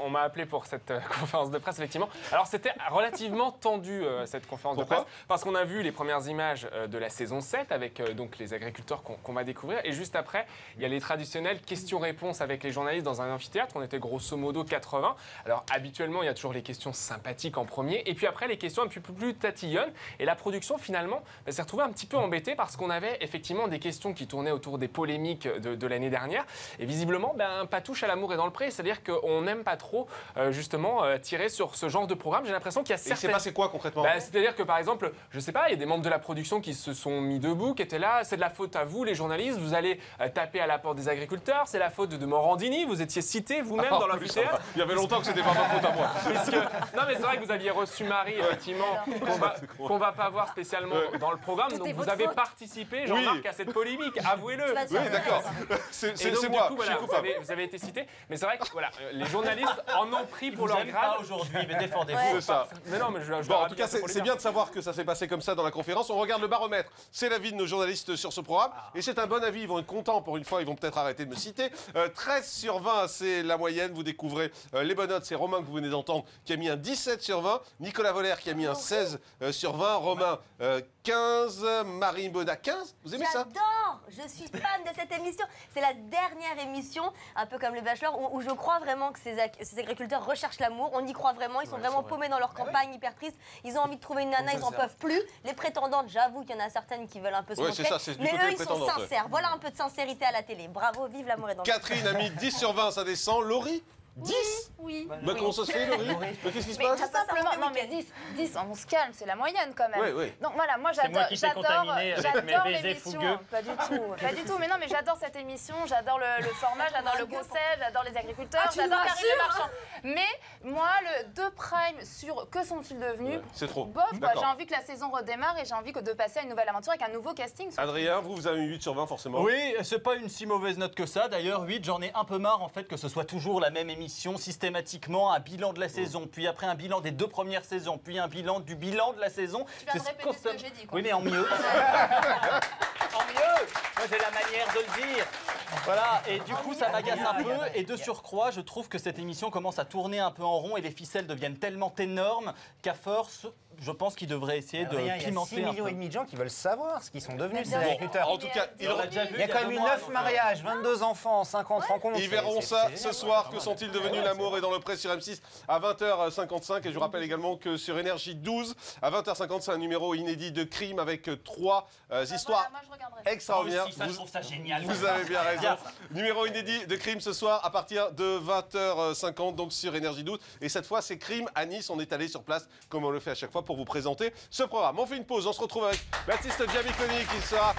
on m'a appelé pour cette conférence de presse, effectivement. Alors c'était relativement tendu cette conférence de presse, parce qu'on a vu les premières images de la saison 7 avec donc les agriculteurs qu'on va découvrir, et juste après il y a les traditionnelles questions-réponses avec les journalistes dans un amphithéâtre. On était grosso modo 80. Alors habituellement il y a toujours les questions sympathiques en premier, et puis après les questions un petit peu plus tatillonnes, et la production finalement s'est retrouvée un petit peu embêté parce qu'on avait effectivement des questions qui tournaient autour des polémiques de l'année dernière, et visiblement pas touche à l'amour et dans le pré, c'est-à-dire qu'on n'aime pas trop justement tirer sur ce genre de programme. J'ai l'impression qu'il y a certaines... Et c'est passé quoi concrètement? C'est-à-dire que par exemple, je sais pas, il y a des membres de la production qui se sont mis debout, qui étaient là, c'est de la faute à vous les journalistes, vous allez taper à la porte des agriculteurs, c'est la faute de Morandini, vous étiez cité vous-même dans l'amphithéâtre. Il y avait longtemps que c'était pas ma faute à moi. Non mais c'est vrai que vous aviez reçu Marie, effectivement, qu'on va pas voir spécialement dans le programme, donc vous avez participé, Jean-Marc, à cette polémique, avouez-le. Oui, d'accord. C'est moi, je suis coupable. Vous avez été cité, mais c'est vrai que voilà, les journalistes en ont pris pour leur grade. Pas aujourd'hui, mais défendez-vous. C'est ça. Mais non, mais en tout cas, c'est bien de savoir que ça s'est passé comme ça dans la conférence. On regarde le baromètre. C'est l'avis de nos journalistes sur ce programme. Et c'est un bon avis. Ils vont être contents pour une fois. Ils vont peut-être arrêter de me citer. 13 sur 20, c'est la moyenne. Vous découvrez les bonnes notes. C'est Romain que vous venez d'entendre qui a mis un 17 sur 20. Nicolas Voller qui a mis un 16 sur 20. Romain, 15. Marie Boda, 15. Vous aimez ça? J'adore. Je suis fan de cette émission. C'est la dernière émission, un peu comme le Bachelor, où je crois vraiment que ces agriculteurs recherchent l'amour. On y croit vraiment. Ils sont vraiment paumés dans leur campagne, hyper tristes. Ils ont envie de trouver une nana, ils n'en peuvent plus. Les prétendantes, j'avoue qu'il y en a certaines qui veulent un peu se montrer. Mais eux, ils sont sincères. Voilà un peu de sincérité à la télé. Bravo, vive l'amour et dans le Catherine a mis 10 sur 20, ça descend. Laurie 10? Oui. Comment ça se fait, Laurie? Qu'est-ce qui se passe? Tout simplement, non mais 10, on se calme, c'est la moyenne quand même. Oui. Donc voilà, moi j'adore l'émission. Pas du tout. Mais non, mais j'adore cette émission, j'adore le format, j'adore le concept, j'adore les agriculteurs, j'adore Karine Le Marchand. Mais moi, le 2 prime sur Que sont-ils devenus? C'est trop. Bof, j'ai envie que la saison redémarre et j'ai envie de passer à une nouvelle aventure avec un nouveau casting. Adrien, vous avez mis 8 sur 20 forcément. Oui, c'est pas une si mauvaise note que ça. D'ailleurs, 8, j'en ai un peu marre en fait que ce soit toujours la même émission, systématiquement un bilan de la saison, puis après un bilan des 2 premières saisons, puis un bilan du bilan de la saison. Tu viens de répéter ce que j'ai dit, quoi. Oui, mais en mieux. En mieux. Moi, j'ai la manière de le dire. Voilà, et du coup, ça m'agace un peu. Et de surcroît, je trouve que cette émission commence à tourner un peu en rond et les ficelles deviennent tellement énormes qu'à force, je pense qu'ils devraient essayer de pimenter un peu. Il y a 6,5 millions de gens qui veulent savoir ce qu'ils sont devenus, ces agriculteurs. En tout cas, il y a quand même eu 9 mariages, 22 enfants, 50 rencontres. Ils verront ça ce soir. Que sont-ils devenus? L'amour est dans le pré sur M6 à 20h55. Et je vous rappelle également que sur Énergie 12, à 20h50, c'est un numéro inédit de crime avec 3 histoires extraordinaires. Je trouve ça génial. Vous avez bien raison. Numéro inédit de crime ce soir à partir de 20h50, donc sur Énergie 12. Et cette fois, c'est crime à Nice. On est allé sur place, comme on le fait à chaque fois, pour vous présenter ce programme. On fait une pause. On se retrouve avec Baptiste Giamiconi qui sera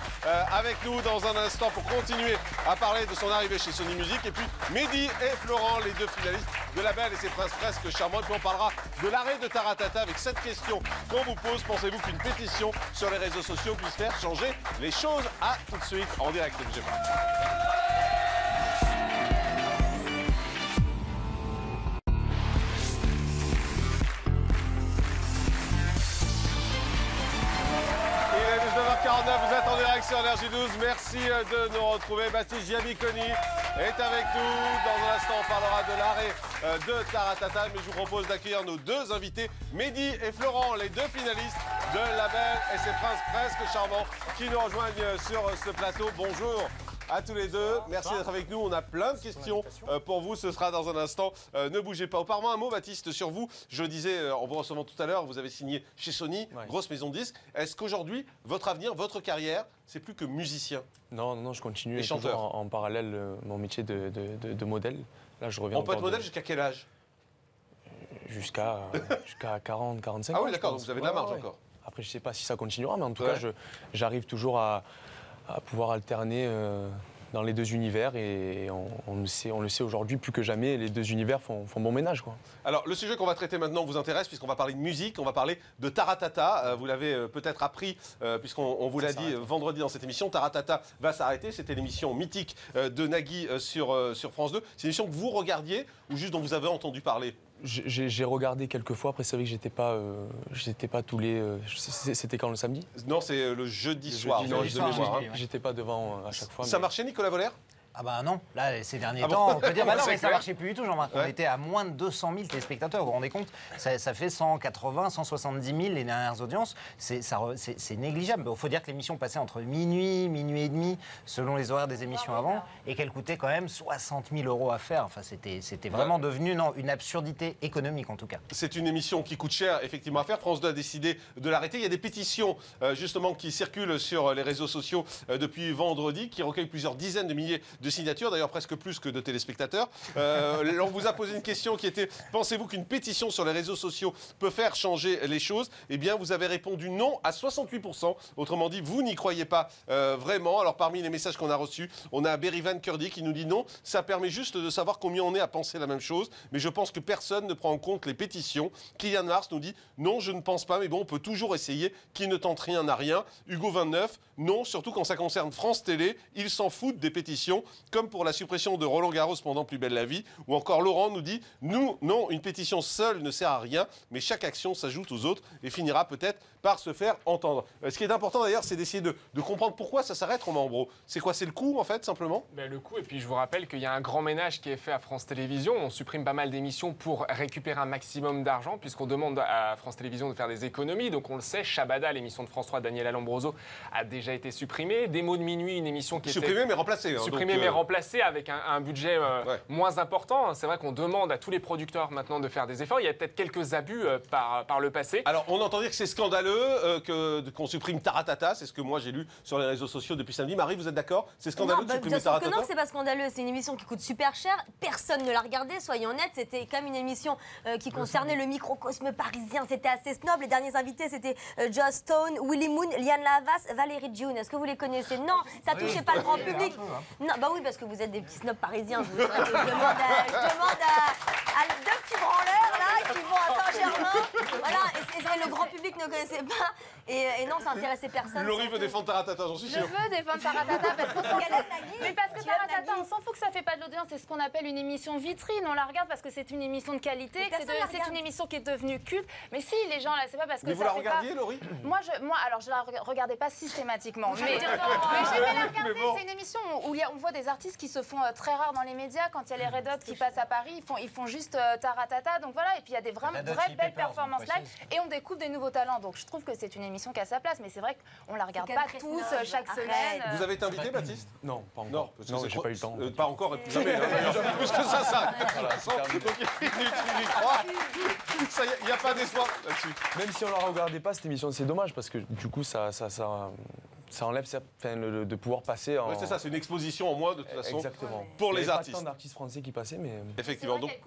avec nous dans un instant pour continuer à parler de son arrivée chez Sony Music. Et puis Mehdi et Florent, les 2 finalistes de La Belle et ses Princes presque charmants. Et puis on parlera de l'arrêt de Taratata avec cette question qu'on vous pose. Pensez-vous qu'une pétition sur les réseaux sociaux puisse faire changer les choses? À tout de suite en direct. Bougez pas. Vous êtes en direct sur Énergie 12. Merci de nous retrouver. Baptiste Giamiconi est avec nous. Dans un instant, on parlera de l'arrêt de Taratata. Mais je vous propose d'accueillir nos 2 invités, Mehdi et Florent, les 2 finalistes de La Belle et ses Princes presque charmants, qui nous rejoignent sur ce plateau. Bonjour. à tous les deux. Merci d'être avec nous. On a plein de questions pour vous. Ce sera dans un instant. Ne bougez pas. Auparavant, un mot, Baptiste, sur vous. Je le disais en vous recevant tout à l'heure, vous avez signé chez Sony, grosse maison de disques. Est-ce qu'aujourd'hui, votre avenir, votre carrière, c'est plus que musicien? Non, je continue et chanteur en parallèle mon métier de modèle. Là, je reviens. On peut être modèle jusqu'à quel âge? Jusqu'à 40, 45 ans. Ah oui, d'accord, donc vous avez de la marge encore. Après, je ne sais pas si ça continuera, mais en tout cas, j'arrive toujours à pouvoir alterner dans les deux univers et on le sait aujourd'hui plus que jamais, les deux univers font bon ménage, quoi. Alors, le sujet qu'on va traiter maintenant vous intéresse puisqu'on va parler de musique, on va parler de Taratata. Vous l'avez peut-être appris puisqu'on vous l'a dit vendredi dans cette émission. Taratata va s'arrêter. C'était l'émission mythique de Nagui sur France 2. C'est une émission que vous regardiez ou juste dont vous avez entendu parler? J'ai regardé quelques fois, après c'est vrai que j'étais pas tous les... C'était quand, le samedi? Non, c'est le jeudi soir. J'étais pas devant à chaque fois. Ça marchait, Nicolas Voller? Ah bah non, là ces derniers temps, on peut dire, bah non, mais ça marchait plus du tout, Jean-Marc. On était à moins de 200 000 téléspectateurs, vous vous rendez compte? Ça fait 180, 170 000 les dernières audiences, c'est négligeable. Il faut dire que l'émission passait entre minuit et demi, selon les horaires des émissions avant, et qu'elle coûtait quand même 60 000 € à faire. Enfin, c'était vraiment devenu une absurdité économique en tout cas. C'est une émission qui coûte cher effectivement à faire. France 2 a décidé de l'arrêter. Il y a des pétitions justement qui circulent sur les réseaux sociaux depuis vendredi, qui recueillent plusieurs dizaines de milliers de signatures, d'ailleurs presque plus que de téléspectateurs. On vous a posé une question qui était: pensez-vous qu'une pétition sur les réseaux sociaux peut faire changer les choses? Eh bien, vous avez répondu non à 68%. Autrement dit, vous n'y croyez pas vraiment. Alors, parmi les messages qu'on a reçus, on a Berivan Kurdi qui nous dit non, ça permet juste de savoir combien on est à penser la même chose, mais je pense que personne ne prend en compte les pétitions. Kylian Mars nous dit non, je ne pense pas, mais bon, on peut toujours essayer. Qui ne tente rien n'a rien. Hugo 29, non, surtout quand ça concerne France Télé, ils s'en foutent des pétitions, comme pour la suppression de Roland Garros pendant Plus belle la vie. Ou encore Laurent nous dit nous, non, une pétition seule ne sert à rien, mais chaque action s'ajoute aux autres et finira peut-être par se faire entendre. Ce qui est important d'ailleurs, c'est d'essayer de comprendre pourquoi ça s'arrête, Romain Ambro. C'est quoi? C'est le coût en fait, simplement? Le coût, et puis je vous rappelle qu'il y a un grand ménage qui est fait à France Télévisions. On supprime pas mal d'émissions pour récupérer un maximum d'argent, puisqu'on demande à France Télévisions de faire des économies. Donc on le sait, Shabada, l'émission de France 3, Daniela Lombroso, a déjà été supprimée. Des mots de minuit, une émission qui supprimée mais remplacée. Supprimée mais remplacée avec un budget moins important. C'est vrai qu'on demande à tous les producteurs maintenant de faire des efforts. Il y a peut-être quelques abus par le passé. Alors on entend dire que c'est scandaleux qu'on supprime Taratata. C'est ce que moi j'ai lu sur les réseaux sociaux depuis samedi. Marie, vous êtes d'accord? C'est scandaleux de supprimer Taratata? Non, c'est pas scandaleux. C'est une émission qui coûte super cher. Personne ne l'a regardée, soyons honnêtes. C'était quand même une émission qui concernait le microcosme parisien. C'était assez snob. Les derniers invités, c'était Joss Stone, Willy Moon, Liane Lavas, Valérie June. Est-ce que vous les connaissez? Non, ça touchait pas le grand public. Non, bah oui, parce que vous êtes des petits snobs parisiens. Je demande à deux petits branleurs là qui vont à Saint-Germain. Voilà, et le grand public ne connaissait pas. Et non, ça intéressait personne. Laurie veut défendre Taratata, j'en suis sûr. Je veux défendre Taratata parce qu'on s'en fout. Mais parce que Taratata, on s'en fout que ça fait pas de l'audience. C'est ce qu'on appelle une émission vitrine. On la regarde parce que c'est une émission de qualité, c'est une émission qui est devenue culte. Mais si, les gens là, c'est pas parce que mais ça vous la fait regardiez, pas... Laurie? Alors je la regardais pas systématiquement. Mais j'aimais la regarder. C'est une émission où on voit des artistes qui se font très rares dans les médias. Quand il y a les Red Hot qui passent à Paris, ils font juste Taratata. Donc voilà, et puis il y a des vraies belles performances live et on découvre des nouveaux talents. Donc je trouve que c'est une émission qui a sa place. Mais c'est vrai qu'on la regarde pas tous chaque semaine. Vous avez été invité, Baptiste? Non, pas encore. Non, j'ai pas eu le temps. Pas encore et plus jamais. Plus que ça. Il n'y a pas d'espoir là-dessus. Même si on la regardait pas, cette émission, c'est dommage parce que du coup, ça enlève de pouvoir passer en... Oui, c'est ça, c'est une exposition en moins de toute façon. Exactement. Pour les artistes. Il y avait pas tant d'artistes français qui passaient, mais... Effectivement. Donc,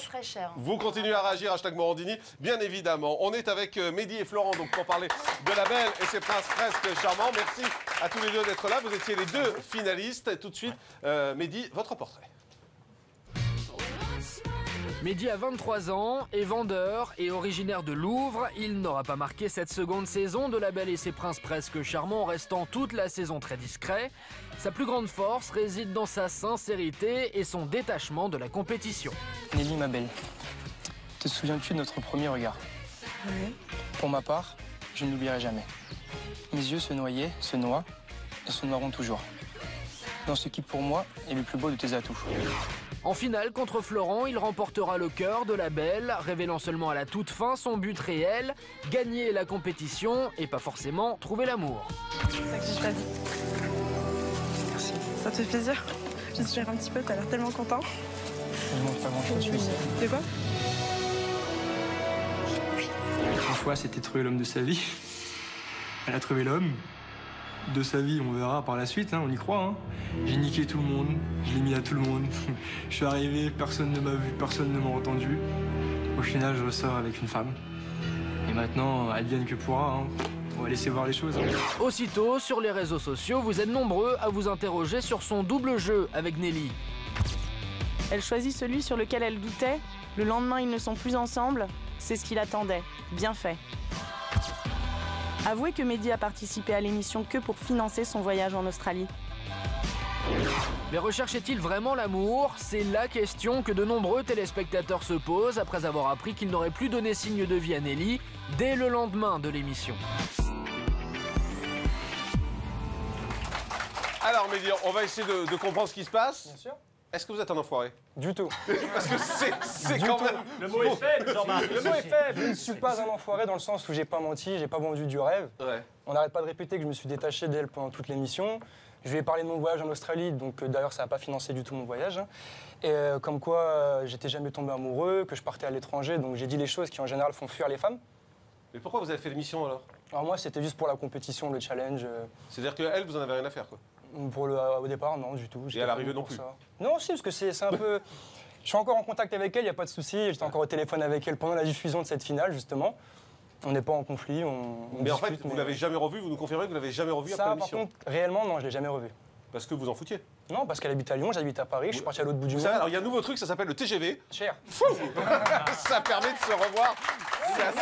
très cher. Vous continuez à réagir, #Morandini, bien évidemment. On est avec Mehdi et Florent donc, pour parler de La Belle et ses princes presque charmants. Merci à tous les deux d'être là. Vous étiez les deux finalistes. Et tout de suite, Mehdi, votre portrait. Mehdi a 23 ans, est vendeur et originaire de Louvres. Il n'aura pas marqué cette seconde saison de La Belle et ses princes presque charmants, restant toute la saison très discret. Sa plus grande force réside dans sa sincérité et son détachement de la compétition. Nelly, ma belle, te souviens-tu de notre premier regard? Oui. Pour ma part, je ne l'oublierai jamais. Mes yeux se noyaient, se noient et se noieront toujours. Dans ce qui, pour moi, est le plus beau de tes atouts. En finale, contre Florent, il remportera le cœur de La Belle, révélant seulement à la toute fin son but réel, gagner la compétition et pas forcément trouver l'amour. C'est ça que j'ai choisi. Merci. Ça te fait plaisir? J'espère un petit peu, t'as l'air tellement content. Je ne montre pas grand-chose, je suis ici. De quoi? Son choix, c'était de trouver l'homme de sa vie. Elle a trouvé l'homme de sa vie, on verra par la suite, hein, on y croit. Hein. J'ai niqué tout le monde, je l'ai mis à tout le monde. Je suis arrivé, personne ne m'a vu, personne ne m'a entendu. Au final, je ressors avec une femme. Et maintenant, advienne que pourra. Hein. On va laisser voir les choses. Hein. Aussitôt, sur les réseaux sociaux, vous êtes nombreux à vous interroger sur son double jeu avec Nelly. Elle choisit celui sur lequel elle doutait. Le lendemain, ils ne sont plus ensemble. C'est ce qu'il attendait. Bien fait. Avouez que Mehdi a participé à l'émission que pour financer son voyage en Australie. Mais recherchait-il vraiment l'amour? C'est la question que de nombreux téléspectateurs se posent après avoir appris qu'il n'aurait plus donné signe de vie à Nelly dès le lendemain de l'émission. Alors, Mehdi, on va essayer de comprendre ce qui se passe. Bien sûr. Est-ce que vous êtes un enfoiré? Du tout. Parce que c'est Du quand tout. même... Le mot est faible, Jean-Marc. Le mot est faible. Je ne suis pas un enfoiré dans le sens où j'ai pas menti, j'ai pas vendu du rêve. Ouais. On n'arrête pas de répéter que je me suis détaché d'elle pendant toute l'émission. Je lui ai parlé de mon voyage en Australie, donc d'ailleurs ça n'a pas financé du tout mon voyage. Hein. Et comme quoi j'étais jamais tombé amoureux, que je partais à l'étranger, donc j'ai dit les choses qui en général font fuir les femmes. Mais pourquoi vous avez fait l'émission alors? Alors moi c'était juste pour la compétition, le challenge. C'est-à-dire qu'elle, vous en avez rien à faire quoi? Au départ, non, du tout. Et à l'arrivée non plus? Non, si, parce que c'est un peu... Je suis encore en contact avec elle, il n'y a pas de souci. J'étais encore au téléphone avec elle pendant la diffusion de cette finale, justement. On n'est pas en conflit, on Mais en discute, fait, vous l'avez jamais revu, vous nous confirmez que vous l'avez jamais revu après Ça, par l'émission? contre, réellement, non, je l'ai jamais revu. Parce que vous en foutiez? Non, parce qu'elle habite à Lyon, j'habite à Paris, je suis parti à l'autre bout du Vous monde. savez, alors il y a un nouveau truc, ça s'appelle le TGV. Cher. Ça permet de se revoir. C'est assez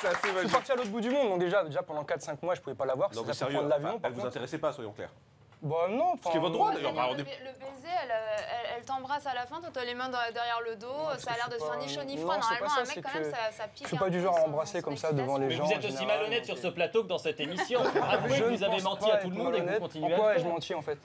Je suis magique. parti à l'autre bout du monde, donc déjà pendant 4-5 mois, je pouvais pas la voir. Non, mais Ça sérieux, prendre l'avion. elle vous intéressait pas, soyons clairs. Bah non, Ce qui est votre droit d'ailleurs. Le baiser, elle t'embrasse à la fin, toi t'as les mains derrière le dos, ça a l'air de se faire ni chaud ni froid. Non, c'est pas Normalement, ça, un mec, c'est quand même, que ça pique. Je suis pas du genre à embrasser comme ça devant les Mais gens. vous êtes en aussi général. malhonnête sur ce plateau que dans cette émission. Avouez Je que ne vous avez pense menti pas à tout le être monde et que vous malhonnête. continuez à Pourquoi le ai-je faire. menti en fait?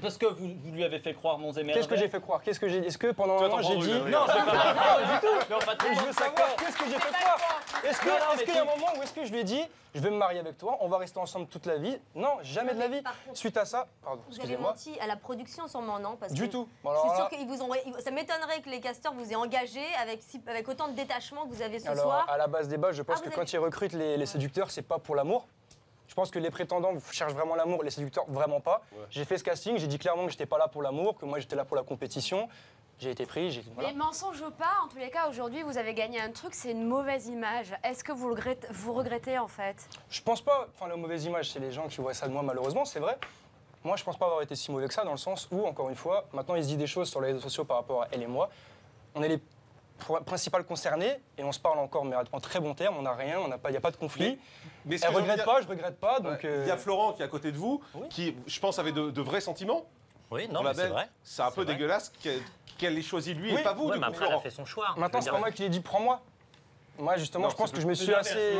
Parce que vous lui avez fait croire monts et merveilles. Qu'est-ce que j'ai fait croire? Qu'est-ce que j'ai dit? Est-ce que pendant un moment j'ai dit... Non, je vais pas du tout. Mais on va Je veux savoir qu'est-ce que j'ai fait croire. Est-ce qu'il y a un moment où est-ce que je lui ai dit je vais me marier avec toi, on va rester ensemble toute la vie? Non, jamais de la vie. Suite à ça, pardon, Vous avez excusez-moi. menti à la production sûrement, non? Parce Du que tout. Je suis sûre qu'ils vous ont... Ça m'étonnerait que les casteurs vous aient engagé avec autant de détachement que vous avez ce Alors, soir. à la base des bases, je pense Ah, que vous quand avez- ils recrutent les séducteurs, c'est pas pour l'amour. Je pense que les prétendants cherchent vraiment l'amour, les séducteurs vraiment pas. Ouais. J'ai fait ce casting, j'ai dit clairement que j'étais pas là pour l'amour, que moi j'étais là pour la compétition. J'ai été pris, voilà. Mais mensonge ou pas, en tous les cas, aujourd'hui, vous avez gagné un truc, c'est une mauvaise image. Est-ce que vous regrettez en fait? Je pense pas, enfin la mauvaise image, c'est les gens qui voient ça de moi malheureusement, c'est vrai. Moi je pense pas avoir été si mauvais que ça dans le sens où, encore une fois, maintenant il se dit des choses sur les réseaux sociaux par rapport à elle et moi. On est les principales concernées et on se parle encore mais en très bon terme, on n'a rien, il n'y a pas de conflit. Mais ce Elle que j'ai envie de regrette dire- pas, je regrette pas, donc... Il y a Florent qui est à côté de vous, qui, je pense, avait de vrais sentiments. Oui, pour non, la mais c'est belle. vrai. C'est un peu vrai. dégueulasse qu'elle ait choisi lui et Oui. pas vous, Ouais, du mais coup, après, elle a Florent. fait son choix. Maintenant, c'est pas moi qui l'ai dit, prends-moi. Moi, justement, Non, je pense c'est que je me plus suis assez...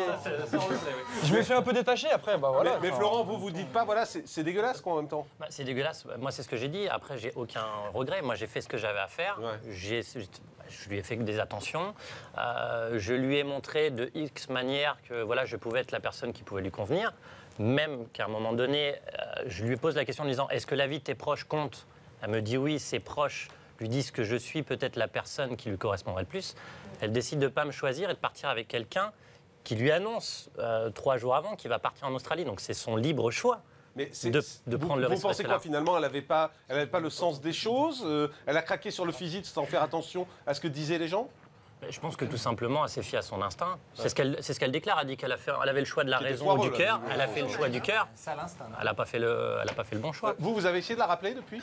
Je me suis un peu détaché après, bah voilà. Mais Florent, vous dites pas, voilà, c'est dégueulasse quoi en même temps. Bah, c'est dégueulasse. Moi, c'est ce que j'ai dit. Après, j'ai aucun regret. Moi, j'ai fait ce que j'avais à faire. Je lui ai fait des attentions. Je lui ai montré de X manière que voilà, je pouvais être la personne qui pouvait lui convenir. Même qu'à un moment donné, je lui pose la question en disant est-ce que l'avis de tes proches compte? Elle me dit oui, ses proches lui disent que je suis peut-être la personne qui lui correspondrait le plus. Elle décide de ne pas me choisir et de partir avec quelqu'un qui lui annonce 3 jours avant qu'il va partir en Australie. Donc c'est son libre choix. Mais de prendre le risque. Vous pensez quoi finalement? Elle n'avait pas le sens des choses. Elle a craqué sur le physique sans faire attention à ce que disaient les gens. Je pense que tout simplement, elle s'est fiée à son instinct. C'est ce qu'elle déclare. Elle dit qu'elle avait le choix de la C'était raison foireux, ou du là, cœur. du coup. Elle a fait le choix du cœur. Ça, l'instinct. Elle n'a pas fait le bon choix. Vous avez essayé de la rappeler depuis?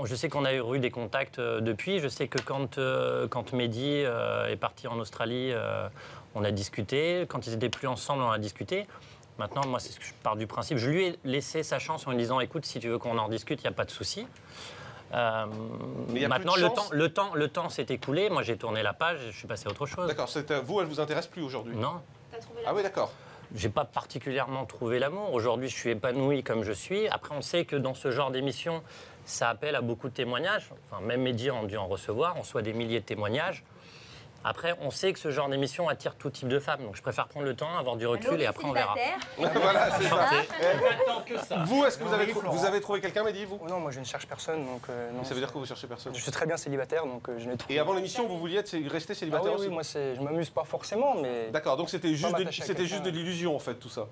Je sais qu'on a eu des contacts depuis. Je sais que quand Mehdi est parti en Australie, on a discuté. Quand ils n'étaient plus ensemble, on a discuté. Maintenant, moi, c'est ce que je pars du principe. Je lui ai laissé sa chance en lui disant écoute, si tu veux qu'on en rediscute, il n'y a pas de souci. Maintenant, le temps s'est écoulé. Moi, j'ai tourné la page et je suis passé à autre chose. D'accord, vous, elle vous intéresse plus aujourd'hui? Non. Ah oui, d'accord. J'ai pas particulièrement trouvé l'amour. Aujourd'hui, je suis épanoui comme je suis. Après, on sait que dans ce genre d'émission, ça appelle à beaucoup de témoignages. Enfin, même Mehdi a dû en recevoir. On reçoit des milliers de témoignages. Après, on sait que ce genre d'émission attire tout type de femmes, donc je préfère prendre le temps, avoir du recul et après on verra. Voilà, c'est ça. J'attends que ça. Vous, est-ce que vous avez trouvé quelqu'un, Mehdi, vous? Non, moi je ne cherche personne, donc non. Ça veut dire que vous cherchez personne? Je suis très bien célibataire, donc je n'ai trouvé. Et avant l'émission, vous vouliez rester célibataire aussi? Oui, moi je m'amuse pas forcément, mais... D'accord, donc c'était juste de l'illusion en fait, tout ça?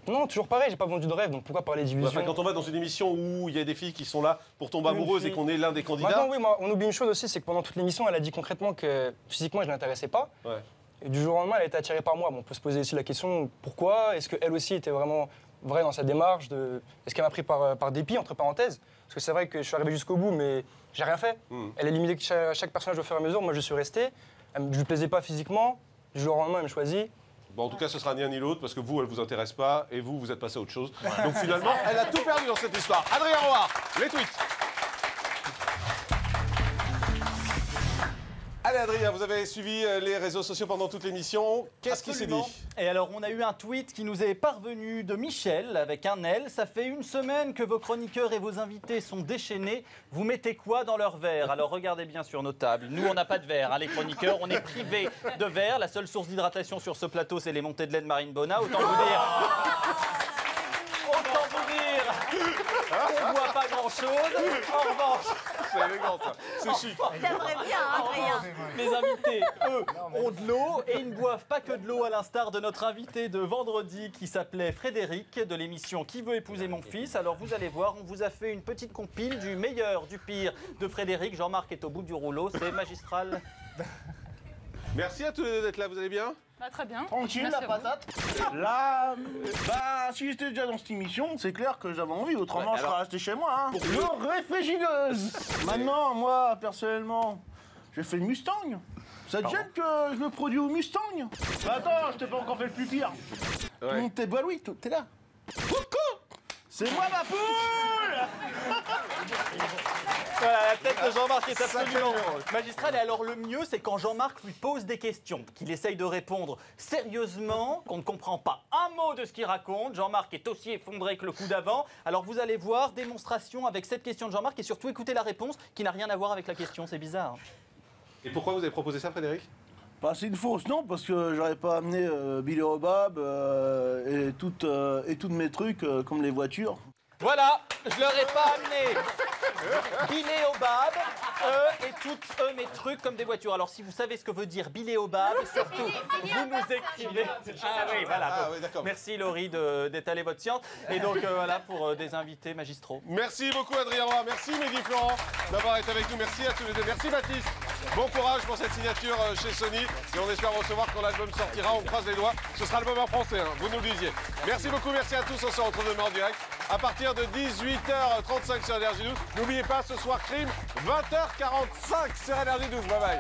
Non, toujours pareil, j'ai pas vendu de rêve, donc pourquoi parler d'illusion? Quand on va dans une émission où il y a des filles qui sont là pour tomber amoureuses et qu'on est l'un des candidats... Maintenant, oui, on oublie une chose aussi, c'est que pendant toute l'émission, elle a dit concrètement que physiquement, je ne l'intéressais pas. Ouais. Et du jour au lendemain, elle a été attirée par moi. Bon, on peut se poser aussi la question, pourquoi? Est-ce qu'elle aussi était vraiment vraie dans sa démarche Est-ce qu'elle m'a pris par dépit, entre parenthèses? Parce que c'est vrai que je suis arrivé jusqu'au bout, mais j'ai rien fait. Elle a éliminé chaque personnage au fur et à mesure, moi je suis resté. Je ne lui plaisais pas physiquement, du jour au lendemain, elle me choisit. Bon, en tout cas, ce sera ni l'un ni l'autre, parce que vous, elle vous intéresse pas, et vous êtes passé à autre chose. Donc finalement, elle a tout perdu dans cette histoire. Adrien Roard, les tweets. Allez Adrien, vous avez suivi les réseaux sociaux pendant toute l'émission. Qu'est-ce qui s'est dit? Et alors, on a eu un tweet qui nous est parvenu de Michel, avec un L. Ça fait une semaine que vos chroniqueurs et vos invités sont déchaînés. Vous mettez quoi dans leur verre? Alors, regardez bien sur nos tables. Nous, on n'a pas de verre, hein, les chroniqueurs. On est privés de verre. La seule source d'hydratation sur ce plateau, c'est les montées de lait de Marine Bonna. Autant vous dire... on ne voit pas grand-chose. En revanche... C'est élégant, ça. C'est chic. T'aimerais bien, Adrien. Les invités, eux, ont de l'eau et ils ne boivent pas que de l'eau, à l'instar de notre invité de vendredi qui s'appelait Frédéric, de l'émission Qui veut épouser mon fils. Alors vous allez voir, on vous a fait une petite compile du meilleur, du pire de Frédéric. Jean-Marc est au bout du rouleau, c'est magistral. Merci à tous les deux d'être là, vous allez bien? Bah, très bien. Tranquille, la patate. Là, si j'étais déjà dans cette émission, c'est clair que j'avais envie, autrement je serais resté chez moi. Hein. Le réfrigéreuse. Maintenant, moi, personnellement, j'ai fait le Mustang. Ça te gêne que je me produis au Mustang? Attends, je t'ai pas encore fait le plus pire. Tout le monde t'es Louis, t'es là. Coucou. C'est moi ma poule. Voilà, la tête de Jean-Marc est absolument magistrale. Et alors le mieux, c'est quand Jean-Marc lui pose des questions, qu'il essaye de répondre sérieusement, qu'on ne comprend pas un mot de ce qu'il raconte. Jean-Marc est aussi effondré que le coup d'avant. Alors vous allez voir, démonstration avec cette question de Jean-Marc et surtout écoutez la réponse qui n'a rien à voir avec la question, c'est bizarre. Et pourquoi vous avez proposé ça, Frédéric? C'est une fausse, non, parce que j'aurais pas amené Billy Obab et tous mes trucs comme les voitures. Voilà, je leur ai pas amené Billy Obab et tous mes trucs comme des voitures. Alors si vous savez ce que veut dire Billy Obab, surtout vous nous écrivez. Ah oui, voilà. Ah, oui, d'accord. Merci Laurie d'étaler votre science. Et donc voilà pour des invités magistraux. Merci beaucoup Adrien Roy, merci Mehdi Florent d'avoir été avec nous, merci à tous les deux, merci Baptiste. Bon courage pour cette signature chez Sony et on espère recevoir quand l'album sortira, on croise les doigts, ce sera l'album en français, hein, vous nous le disiez. Merci beaucoup, merci à tous, on se retrouve demain en direct à partir de 18h35 sur Énergie 12. N'oubliez pas, ce soir crime, 20h45 sur Énergie 12, bye bye.